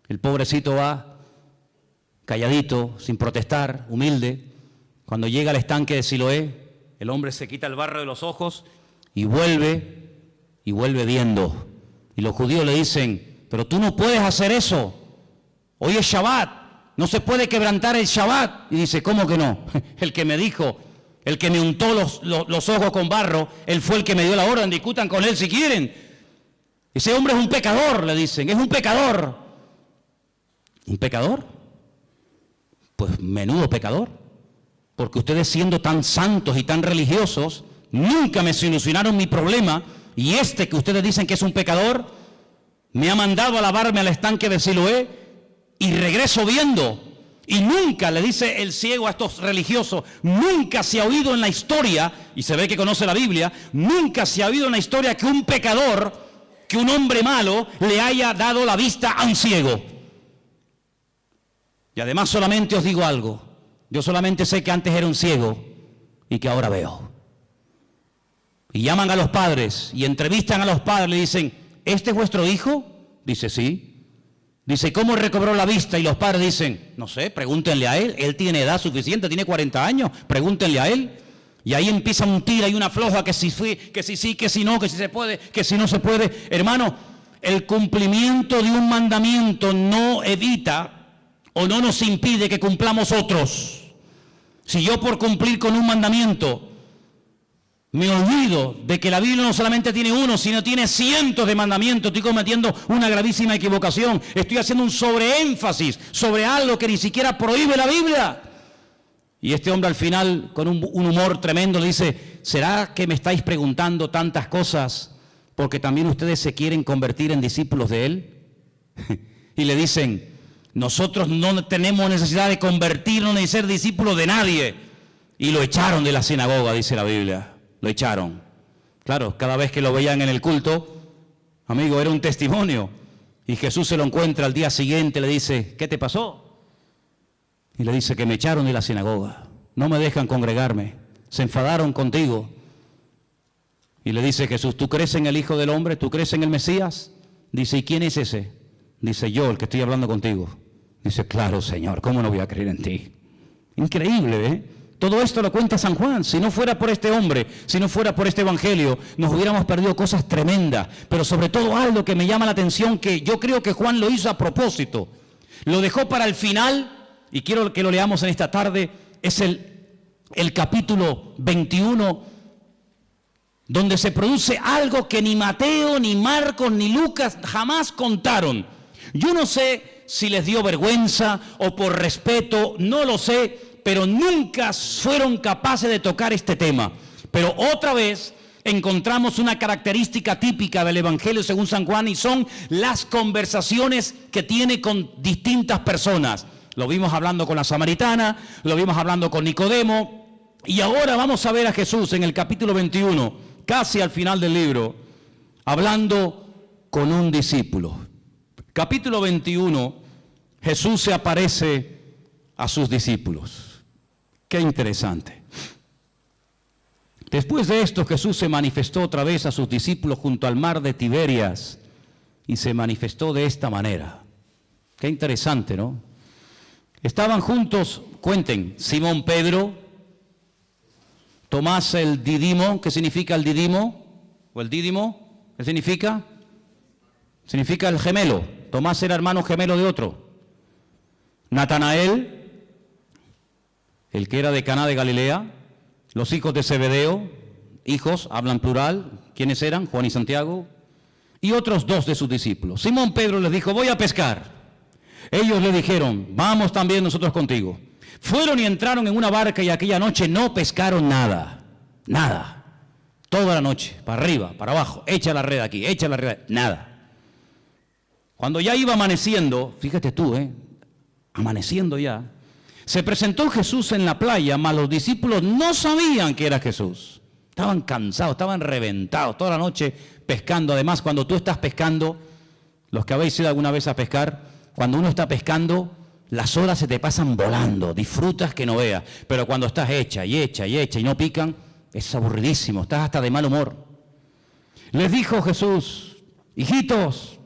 El pobrecito va calladito, sin protestar, humilde. Cuando llega al estanque de Siloé, el hombre se quita el barro de los ojos y vuelve viendo. Y los judíos le dicen, pero tú no puedes hacer eso. Hoy es Shabbat, no se puede quebrantar el Shabbat. Y dice, ¿cómo que no? El que me dijo, el que me untó los ojos con barro, él fue el que me dio la orden, discutan con él si quieren. Ese hombre es un pecador, le dicen, es un pecador. ¿Un pecador? Pues menudo pecador. Porque ustedes siendo tan santos y tan religiosos, nunca me solucionaron mi problema. Y este que ustedes dicen que es un pecador, me ha mandado a lavarme al estanque de Siloé y regreso viendo. Y nunca, le dice el ciego a estos religiosos, nunca se ha oído en la historia, y se ve que conoce la Biblia, nunca se ha oído en la historia que un pecador, que un hombre malo, le haya dado la vista a un ciego. Y además solamente os digo algo, yo solamente sé que antes era un ciego y que ahora veo. Y llaman a los padres y entrevistan a los padres, le dicen, ¿este es vuestro hijo? Dice, sí. Dice, ¿cómo recobró la vista? Y los padres dicen, no sé, pregúntenle a él tiene edad suficiente, tiene 40 años, pregúntenle a él. Y ahí empieza un tira y una floja, que si sí, que si no, que si se puede, que si no se puede. Hermano, el cumplimiento de un mandamiento no evita o no nos impide que cumplamos otros. Si yo por cumplir con un mandamiento me olvido de que la Biblia no solamente tiene uno, sino tiene cientos de mandamientos, estoy cometiendo una gravísima equivocación. Estoy haciendo un sobreénfasis sobre algo que ni siquiera prohíbe la Biblia. Y este hombre al final, con un humor tremendo, le dice, ¿será que me estáis preguntando tantas cosas porque también ustedes se quieren convertir en discípulos de él? Y le dicen, nosotros no tenemos necesidad de convertirnos ni ser discípulos de nadie. Y lo echaron de la sinagoga, dice la Biblia. Lo echaron. Claro, cada vez que lo veían en el culto, amigo, era un testimonio. Y Jesús se lo encuentra al día siguiente, le dice, ¿qué te pasó? Y le dice que me echaron de la sinagoga. No me dejan congregarme. Se enfadaron contigo. Y le dice Jesús, ¿tú crees en el Hijo del Hombre? ¿Tú crees en el Mesías? Dice, ¿y quién es ese? Dice, yo, el que estoy hablando contigo. Dice, claro, Señor, ¿cómo no voy a creer en ti? Increíble, ¿eh? Todo esto lo cuenta San Juan. Si no fuera por este hombre, si no fuera por este evangelio, nos hubiéramos perdido cosas tremendas. Pero sobre todo algo que me llama la atención, que yo creo que Juan lo hizo a propósito. Lo dejó para el final, y quiero que lo leamos en esta tarde. Es el capítulo 21, donde se produce algo que ni Mateo, ni Marcos, ni Lucas jamás contaron. Yo no sé si les dio vergüenza o por respeto, no lo sé, pero nunca fueron capaces de tocar este tema. Pero otra vez encontramos una característica típica del Evangelio según San Juan, y son las conversaciones que tiene con distintas personas. Lo vimos hablando con la samaritana, lo vimos hablando con Nicodemo, y ahora vamos a ver a Jesús en el capítulo 21, casi al final del libro, hablando con un discípulo. Capítulo 21, Jesús se aparece a sus discípulos. Qué interesante. Después de esto, Jesús se manifestó otra vez a sus discípulos junto al mar de Tiberias, y se manifestó de esta manera. Qué interesante, ¿no? Estaban juntos, cuenten, Simón Pedro, Tomás el Didimo. ¿Qué significa el Didimo? ¿O el Dídimo? ¿Qué significa? Significa el gemelo. Tomás era hermano gemelo de otro. Natanael, el que era de Caná de Galilea, los hijos de Zebedeo, hijos, hablan plural, ¿quiénes eran? Juan y Santiago, y otros dos de sus discípulos. Simón Pedro les dijo, voy a pescar. Ellos le dijeron, vamos también nosotros contigo. Fueron y entraron en una barca, y aquella noche no pescaron nada, nada. Toda la noche, para arriba, para abajo, echa la red aquí, echa la red, nada. Cuando ya iba amaneciendo, fíjate tú, amaneciendo ya, se presentó Jesús en la playa, mas los discípulos no sabían que era Jesús. Estaban cansados, estaban reventados, toda la noche pescando. Además, cuando tú estás pescando, los que habéis ido alguna vez a pescar, cuando uno está pescando, las horas se te pasan volando, disfrutas que no veas. Pero cuando estás hecha y no pican, es aburridísimo, estás hasta de mal humor. Les dijo Jesús, hijitos,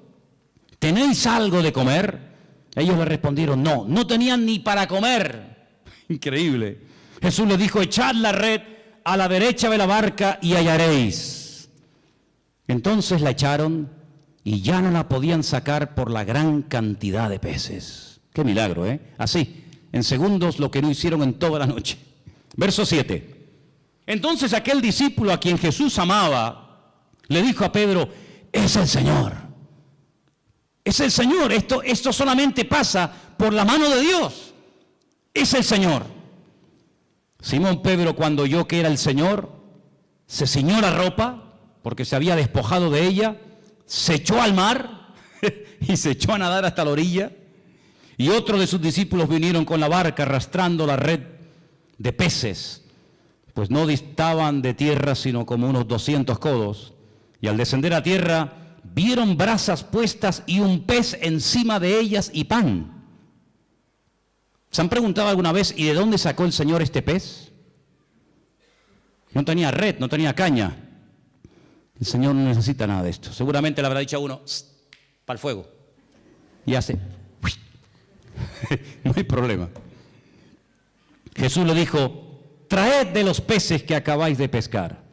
¿tenéis algo de comer? Ellos le respondieron, no, no tenían ni para comer. Increíble. Jesús les dijo, echad la red a la derecha de la barca y hallaréis. Entonces la echaron y ya no la podían sacar por la gran cantidad de peces. Qué milagro, ¿eh? Así, en segundos, lo que no hicieron en toda la noche. Verso 7. Entonces aquel discípulo a quien Jesús amaba, le dijo a Pedro, es el Señor. Es el Señor, esto solamente pasa por la mano de Dios. Es el Señor. Simón Pedro, cuando oyó que era el Señor, se ciñó la ropa, porque se había despojado de ella, se echó al mar y se echó a nadar hasta la orilla. Y otros de sus discípulos vinieron con la barca arrastrando la red de peces, pues no distaban de tierra sino como unos 200 codos. Y al descender a tierra, vieron brasas puestas y un pez encima de ellas y pan. ¿Se han preguntado alguna vez, ¿y de dónde sacó el Señor este pez? No tenía red, no tenía caña. El Señor no necesita nada de esto. Seguramente le habrá dicho a uno, para el fuego. Y hace, no hay problema. Jesús le dijo, traed de los peces que acabáis de pescar.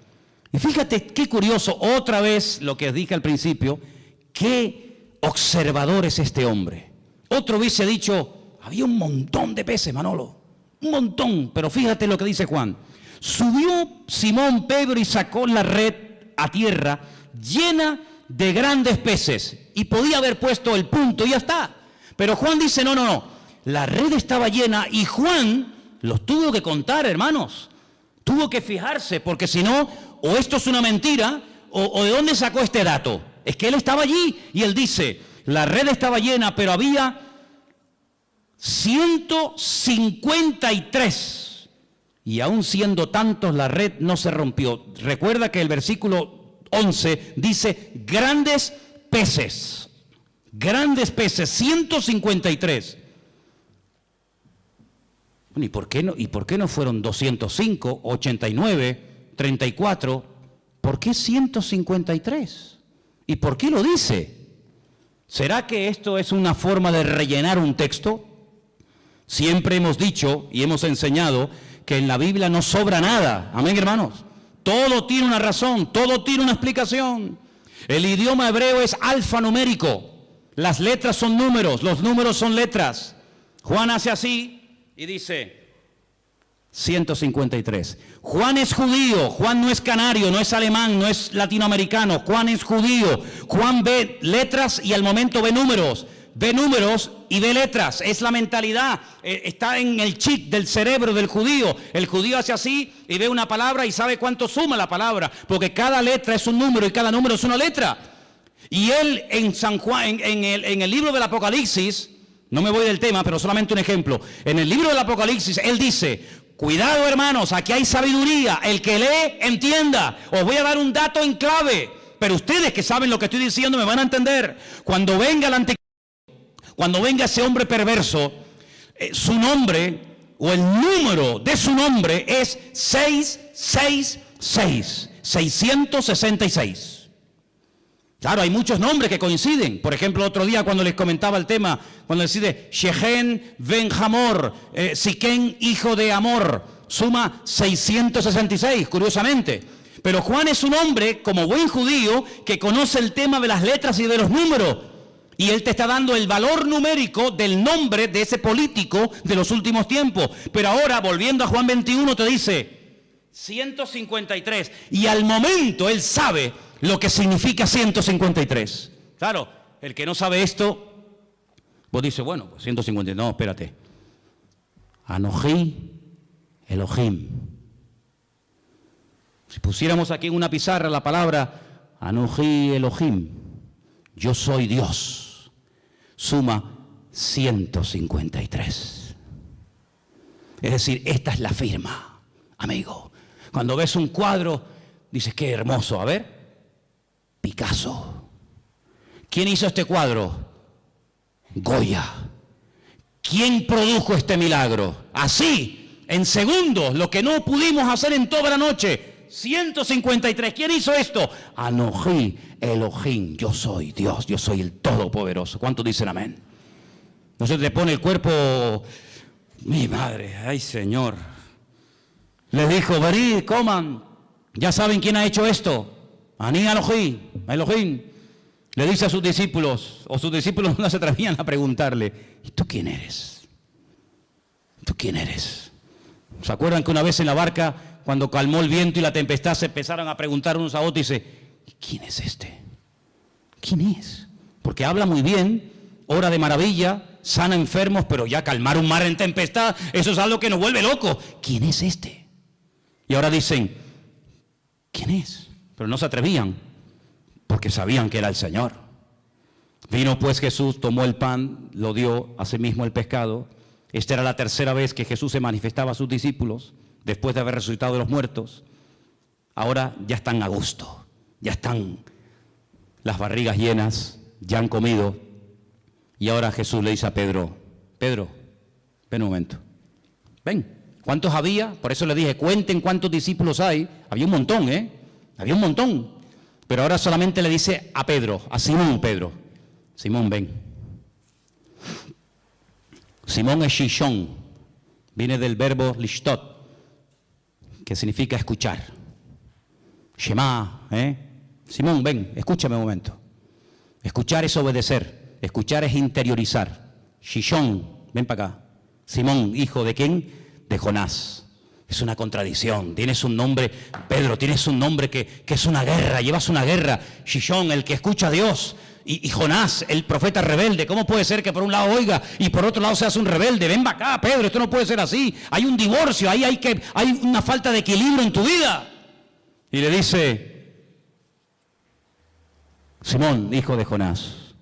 Y fíjate qué curioso, otra vez lo que dije al principio, qué observador es este hombre. Otro hubiese dicho, había un montón de peces, Manolo, un montón, pero fíjate lo que dice Juan. Subió Simón Pedro y sacó la red a tierra llena de grandes peces, y podía haber puesto el punto y ya está. Pero Juan dice, no, la red estaba llena, y Juan los tuvo que contar, hermanos. Tuvo que fijarse, porque si no, o esto es una mentira, o de dónde sacó este dato. Es que él estaba allí, y él dice, la red estaba llena, pero había 153, y aún siendo tantos, la red no se rompió. Recuerda que el versículo 11 dice, grandes peces, 153. ¿Y por qué no fueron 205, 89, 34? ¿Por qué 153? ¿Y por qué lo dice? ¿Será que esto es una forma de rellenar un texto? Siempre hemos dicho y hemos enseñado que en la Biblia no sobra nada. Amén, hermanos. Todo tiene una razón, todo tiene una explicación. El idioma hebreo es alfanumérico. Las letras son números, los números son letras. Juan hace así y dice, 153. Juan es judío, Juan no es canario, no es alemán, no es latinoamericano, Juan es judío. Juan ve letras y al momento ve números y ve letras. Es la mentalidad, está en el chip del cerebro del judío. El judío hace así y ve una palabra y sabe cuánto suma la palabra, porque cada letra es un número y cada número es una letra. Y él en San Juan, en el libro del Apocalipsis, no me voy del tema, pero solamente un ejemplo. En el libro del Apocalipsis, él dice: cuidado, hermanos, aquí hay sabiduría. El que lee, entienda. Os voy a dar un dato en clave, pero ustedes que saben lo que estoy diciendo me van a entender. Cuando venga el anticristo, cuando venga ese hombre perverso, su nombre o el número de su nombre es 666, 666. Claro, hay muchos nombres que coinciden. Por ejemplo, otro día cuando les comentaba el tema, cuando decide Shechem ben Hamor, Siquén, hijo de Amor, suma 666, curiosamente. Pero Juan es un hombre, como buen judío, que conoce el tema de las letras y de los números. Y él te está dando el valor numérico del nombre de ese político de los últimos tiempos. Pero ahora, volviendo a Juan 21, te dice 153. Y al momento él sabe lo que significa 153. Claro, el que no sabe esto, vos dices, bueno, pues 153, no, espérate. Anoji Elohim. Si pusiéramos aquí en una pizarra la palabra Anoji Elohim, yo soy Dios, suma 153. Es decir, esta es la firma, amigo. Cuando ves un cuadro, dices, qué hermoso, a ver. Picasso. ¿Quién hizo este cuadro? Goya. ¿Quién produjo este milagro? Así, en segundos, lo que no pudimos hacer en toda la noche. 153. ¿Quién hizo esto? Anoji Elohim. Yo soy Dios, yo soy el Todopoderoso. ¿Cuántos dicen amén? No se te pone el cuerpo. Mi madre, ay Señor. Les dijo, venid, coman. Ya saben quién ha hecho esto. Ani Elohim. Le dice a sus discípulos, o sus discípulos no se atrevían a preguntarle, ¿y tú quién eres? ¿Tú quién eres? ¿Se acuerdan que una vez en la barca, cuando calmó el viento y la tempestad, se empezaron a preguntar unos a otros y dice, ¿quién es este? ¿Quién es? Porque habla muy bien, obra de maravilla, sana enfermos, pero ya calmar un mar en tempestad, eso es algo que nos vuelve locos. ¿Quién es este? Y ahora dicen, ¿quién es? Pero no se atrevían, porque sabían que era el Señor. Vino pues Jesús, tomó el pan, lo dio, asimismo el pescado. Esta era la tercera vez que Jesús se manifestaba a sus discípulos, después de haber resucitado de los muertos. Ahora ya están a gusto, ya están las barrigas llenas, ya han comido. Y ahora Jesús le dice a Pedro, Pedro, ven un momento, ven. ¿Cuántos había? Por eso le dije, cuenten cuántos discípulos hay. Había un montón, había un montón. Pero ahora solamente le dice a Pedro, a Simón Pedro. Simón, ven. Simón es Shishon. Viene del verbo lishtot, que significa escuchar. Shema, Simón, ven, escúchame un momento. Escuchar es obedecer. Escuchar es interiorizar. Shishon, ven para acá. Simón, hijo de quién? De Jonás. Es una contradicción. Tienes un nombre, Pedro, tienes un nombre que es una guerra, llevas una guerra. Shishon, el que escucha a Dios. Y Jonás, el profeta rebelde. ¿Cómo puede ser que por un lado oiga y por otro lado seas un rebelde? Ven acá, Pedro, esto no puede ser así. Hay un divorcio, hay una falta de equilibrio en tu vida. Y le dice, Simón, hijo de Jonás,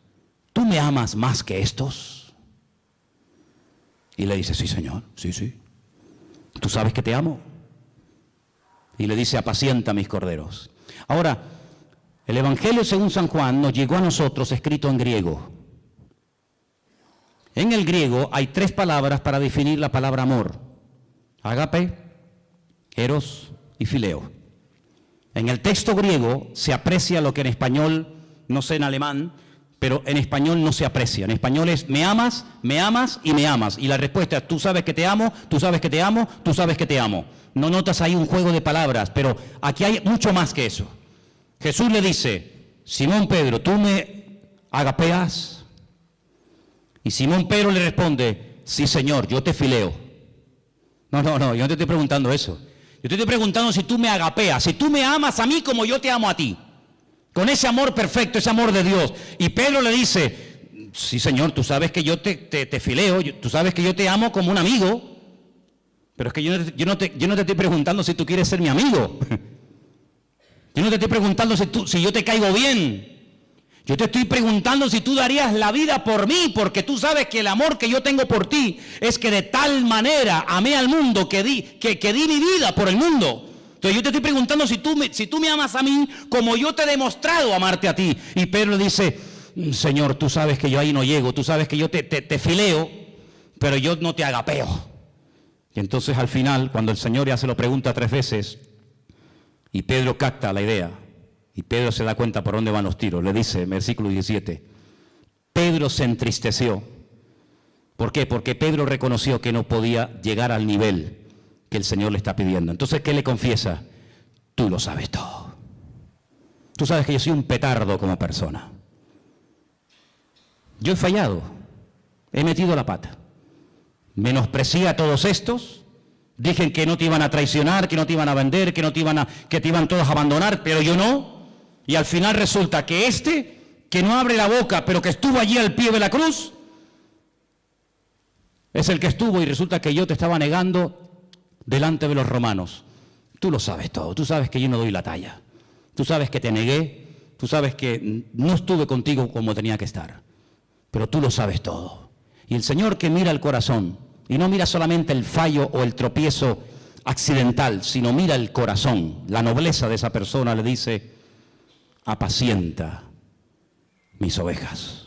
¿tú me amas más que estos? Y le dice, sí, Señor, sí. ¿Tú sabes que te amo? Y le dice, apacienta mis corderos. Ahora, el Evangelio según San Juan nos llegó a nosotros escrito en griego. En el griego hay 3 palabras para definir la palabra amor. Ágape, eros y fileo. En el texto griego se aprecia lo que en español, no sé en alemán, pero en español no se aprecia. En español es me amas y me amas. Y la respuesta es tú sabes que te amo, tú sabes que te amo, tú sabes que te amo. No notas ahí un juego de palabras, pero aquí hay mucho más que eso. Jesús le dice, Simón Pedro, ¿tú me agapeas? Y Simón Pedro le responde, sí Señor, yo te fileo. No, yo no te estoy preguntando eso. Yo te estoy preguntando si tú me agapeas, si tú me amas a mí como yo te amo a ti. Con ese amor perfecto, ese amor de Dios. Y Pedro le dice, sí Señor, tú sabes que yo te fileo, tú sabes que yo te amo como un amigo, pero es que yo no te estoy preguntando si tú quieres ser mi amigo. Yo no te estoy preguntando si yo te caigo bien. Yo te estoy preguntando si tú darías la vida por mí, porque tú sabes que el amor que yo tengo por ti es que de tal manera amé al mundo que di mi vida por el mundo. Entonces yo te estoy preguntando si tú me amas a mí como yo te he demostrado amarte a ti. Y Pedro le dice, Señor, tú sabes que yo ahí no llego, tú sabes que yo te fileo, pero yo no te agapeo. Y entonces al final, cuando el Señor ya se lo pregunta 3 veces, y Pedro capta la idea, y Pedro se da cuenta por dónde van los tiros, le dice en versículo 17, Pedro se entristeció. ¿Por qué? Porque Pedro reconoció que no podía llegar al nivel que el Señor le está pidiendo. Entonces, ¿qué le confiesa? Tú lo sabes todo. Tú sabes que yo soy un petardo como persona. Yo he fallado, he metido la pata. Menosprecié a todos estos, dije que no te iban a traicionar, que no te iban a vender, que te iban todos a abandonar, pero yo no. Y al final resulta que que no abre la boca, pero que estuvo allí al pie de la cruz, es el que estuvo, y resulta que yo te estaba negando delante de los romanos. Tú lo sabes todo, tú sabes que yo no doy la talla, tú sabes que te negué, tú sabes que no estuve contigo como tenía que estar, pero tú lo sabes todo. Y el Señor, que mira el corazón, y no mira solamente el fallo o el tropiezo accidental, sino mira el corazón, la nobleza de esa persona, le dice, apacienta mis ovejas.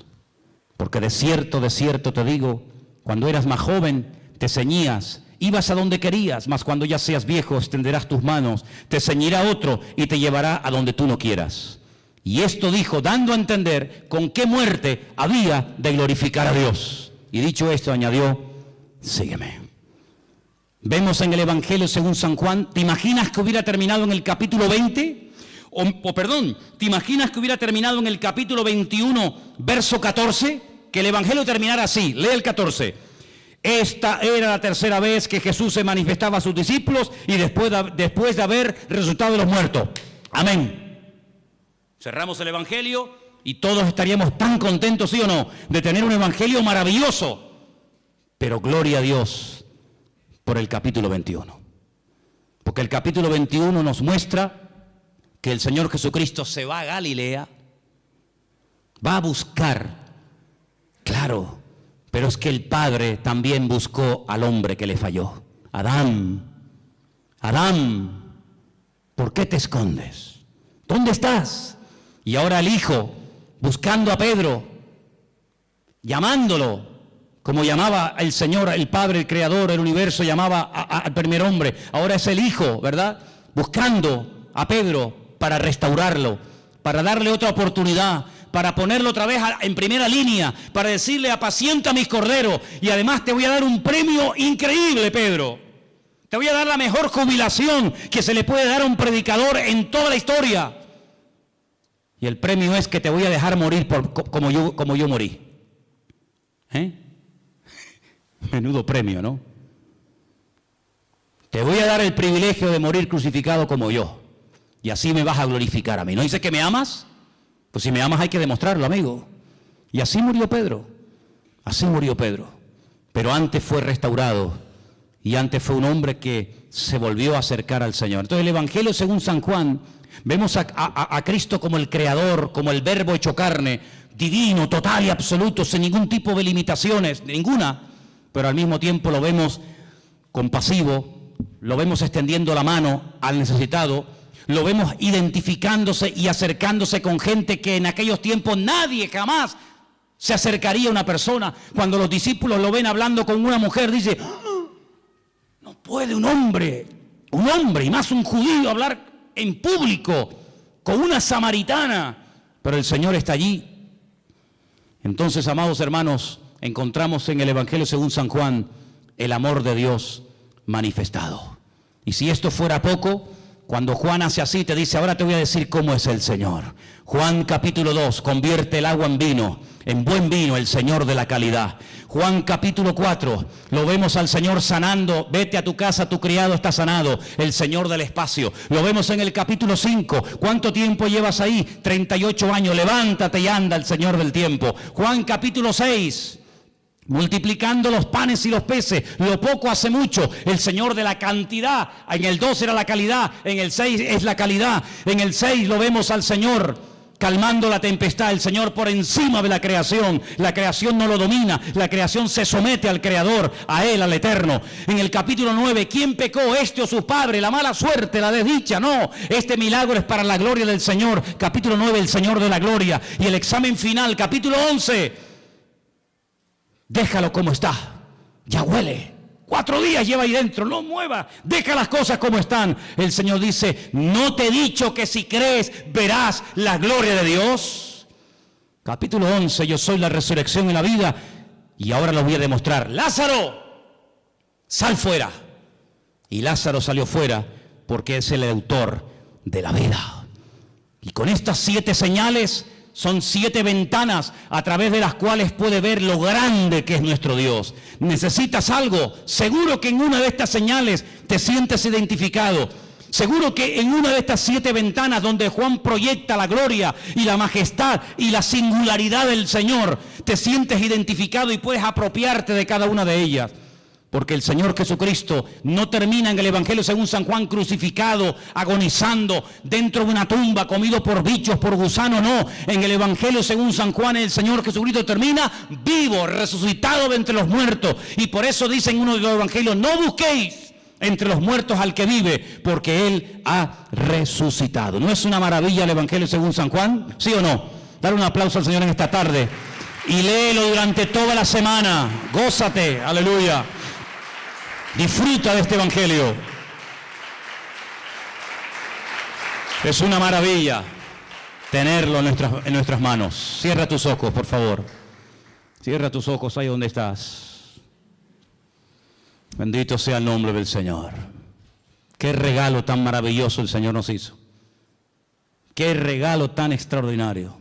Porque de cierto te digo, cuando eras más joven, te ceñías, ibas a donde querías, mas cuando ya seas viejo, extenderás tus manos, te ceñirá otro y te llevará a donde tú no quieras. Y esto dijo, dando a entender con qué muerte había de glorificar a Dios. Y dicho esto, añadió, sígueme. Vemos en el Evangelio según San Juan, ¿te imaginas que hubiera terminado en el capítulo 20? ¿Te imaginas que hubiera terminado en el capítulo 21, verso 14? Que el Evangelio terminara así, lee el 14. Esta era la tercera vez que Jesús se manifestaba a sus discípulos y después de haber resucitado de los muertos. Amén. Cerramos el Evangelio y todos estaríamos tan contentos, ¿sí o no?, de tener un Evangelio maravilloso. Pero gloria a Dios por el capítulo 21. Porque el capítulo 21 nos muestra que el Señor Jesucristo se va a Galilea, va a buscar, claro, pero es que el Padre también buscó al hombre que le falló. Adán, ¿por qué te escondes? ¿Dónde estás? Y ahora el Hijo, buscando a Pedro, llamándolo, como llamaba el Señor, el Padre, el Creador, el universo, llamaba al primer hombre. Ahora es el Hijo, ¿verdad?, buscando a Pedro para restaurarlo, para darle otra oportunidad, para ponerlo otra vez en primera línea, para decirle, apacienta mis corderos, y además te voy a dar un premio increíble, Pedro. Te voy a dar la mejor jubilación que se le puede dar a un predicador en toda la historia. Y el premio es que te voy a dejar morir como yo morí. Menudo premio, ¿no? Te voy a dar el privilegio de morir crucificado como yo. Y así me vas a glorificar a mí. ¿No dice que me amas? Pues si me amas hay que demostrarlo, amigo. Y así murió Pedro. Así murió Pedro. Pero antes fue restaurado. Y antes fue un hombre que se volvió a acercar al Señor. Entonces el Evangelio según San Juan, vemos a Cristo como el Creador, como el Verbo hecho carne, divino, total y absoluto, sin ningún tipo de limitaciones, ninguna. Pero al mismo tiempo lo vemos compasivo, lo vemos extendiendo la mano al necesitado, lo vemos identificándose y acercándose con gente que en aquellos tiempos nadie jamás se acercaría a una persona. Cuando los discípulos lo ven hablando con una mujer, dice, no puede un hombre, y más un judío, hablar en público con una samaritana, pero el Señor está allí. Entonces, amados hermanos, encontramos en el Evangelio según San Juan el amor de Dios manifestado. Y si esto fuera poco, cuando Juan hace así, te dice, ahora te voy a decir cómo es el Señor. Juan capítulo 2, convierte el agua en vino, en buen vino, el Señor de la calidad. Juan capítulo 4, lo vemos al Señor sanando, vete a tu casa, tu criado está sanado, el Señor del espacio. Lo vemos en el capítulo 5, ¿cuánto tiempo llevas ahí? 38 años, levántate y anda, el Señor del tiempo. Juan capítulo 6, multiplicando los panes y los peces, lo poco hace mucho, el Señor de la cantidad. En el 2 era la calidad, en el 6 es la calidad. En el 6 lo vemos al Señor calmando la tempestad, el Señor por encima de la creación no lo domina, la creación se somete al Creador, a Él, al Eterno. En el capítulo 9, ¿quién pecó? ¿Este o su padre? La mala suerte, la desdicha, no, este milagro es para la gloria del Señor. Capítulo 9, el Señor de la gloria. Y el examen final, capítulo 11, déjalo como está, ya huele. 4 días lleva ahí dentro, no mueva, deja las cosas como están. El Señor dice, ¿no te he dicho que si crees verás la gloria de Dios? Capítulo 11, yo soy la resurrección y la vida, y ahora lo voy a demostrar. Lázaro, sal fuera. Y Lázaro salió fuera porque es el autor de la vida. Y con estas 7 señales, son 7 ventanas a través de las cuales puede ver lo grande que es nuestro Dios. ¿Necesitas algo? Seguro que en una de estas señales te sientes identificado. Seguro que en una de estas 7 ventanas donde Juan proyecta la gloria y la majestad y la singularidad del Señor, te sientes identificado y puedes apropiarte de cada una de ellas. Porque el Señor Jesucristo no termina en el Evangelio según San Juan crucificado, agonizando dentro de una tumba, comido por bichos, por gusanos, no. En el Evangelio según San Juan, el Señor Jesucristo termina vivo, resucitado de entre los muertos. Y por eso dice en uno de los Evangelios, no busquéis entre los muertos al que vive, porque Él ha resucitado. ¿No es una maravilla el Evangelio según San Juan? ¿Sí o no? Dale un aplauso al Señor en esta tarde. Y léelo durante toda la semana. Gózate, aleluya. Disfruta de este Evangelio. Es una maravilla tenerlo en nuestras manos. Cierra tus ojos, por favor. Cierra tus ojos ahí donde estás. Bendito sea el nombre del Señor. Qué regalo tan maravilloso el Señor nos hizo. Qué regalo tan extraordinario.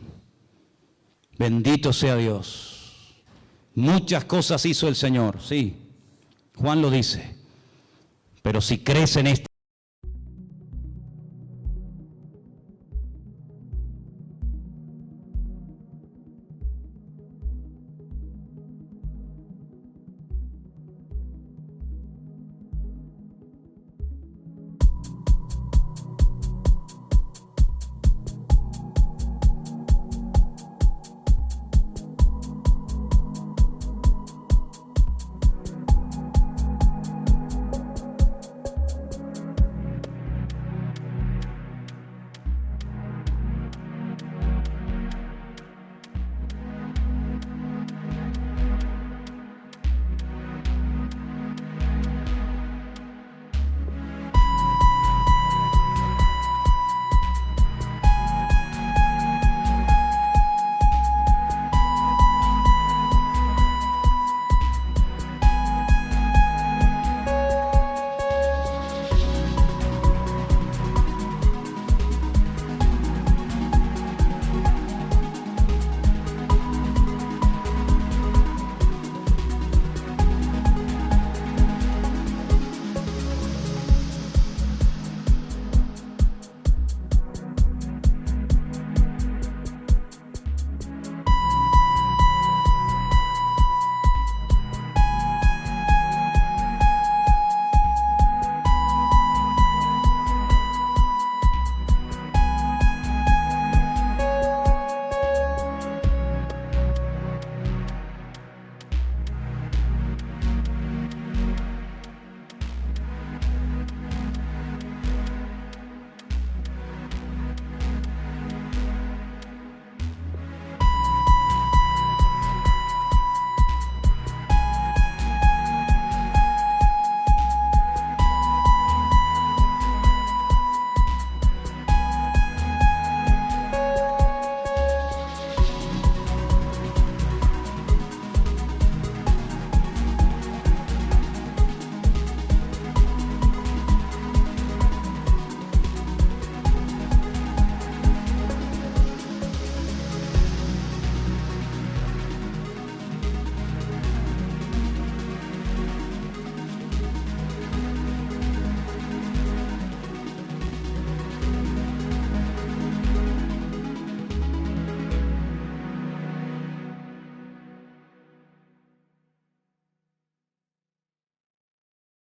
Bendito sea Dios. Muchas cosas hizo el Señor, sí. Juan lo dice, pero si crees en este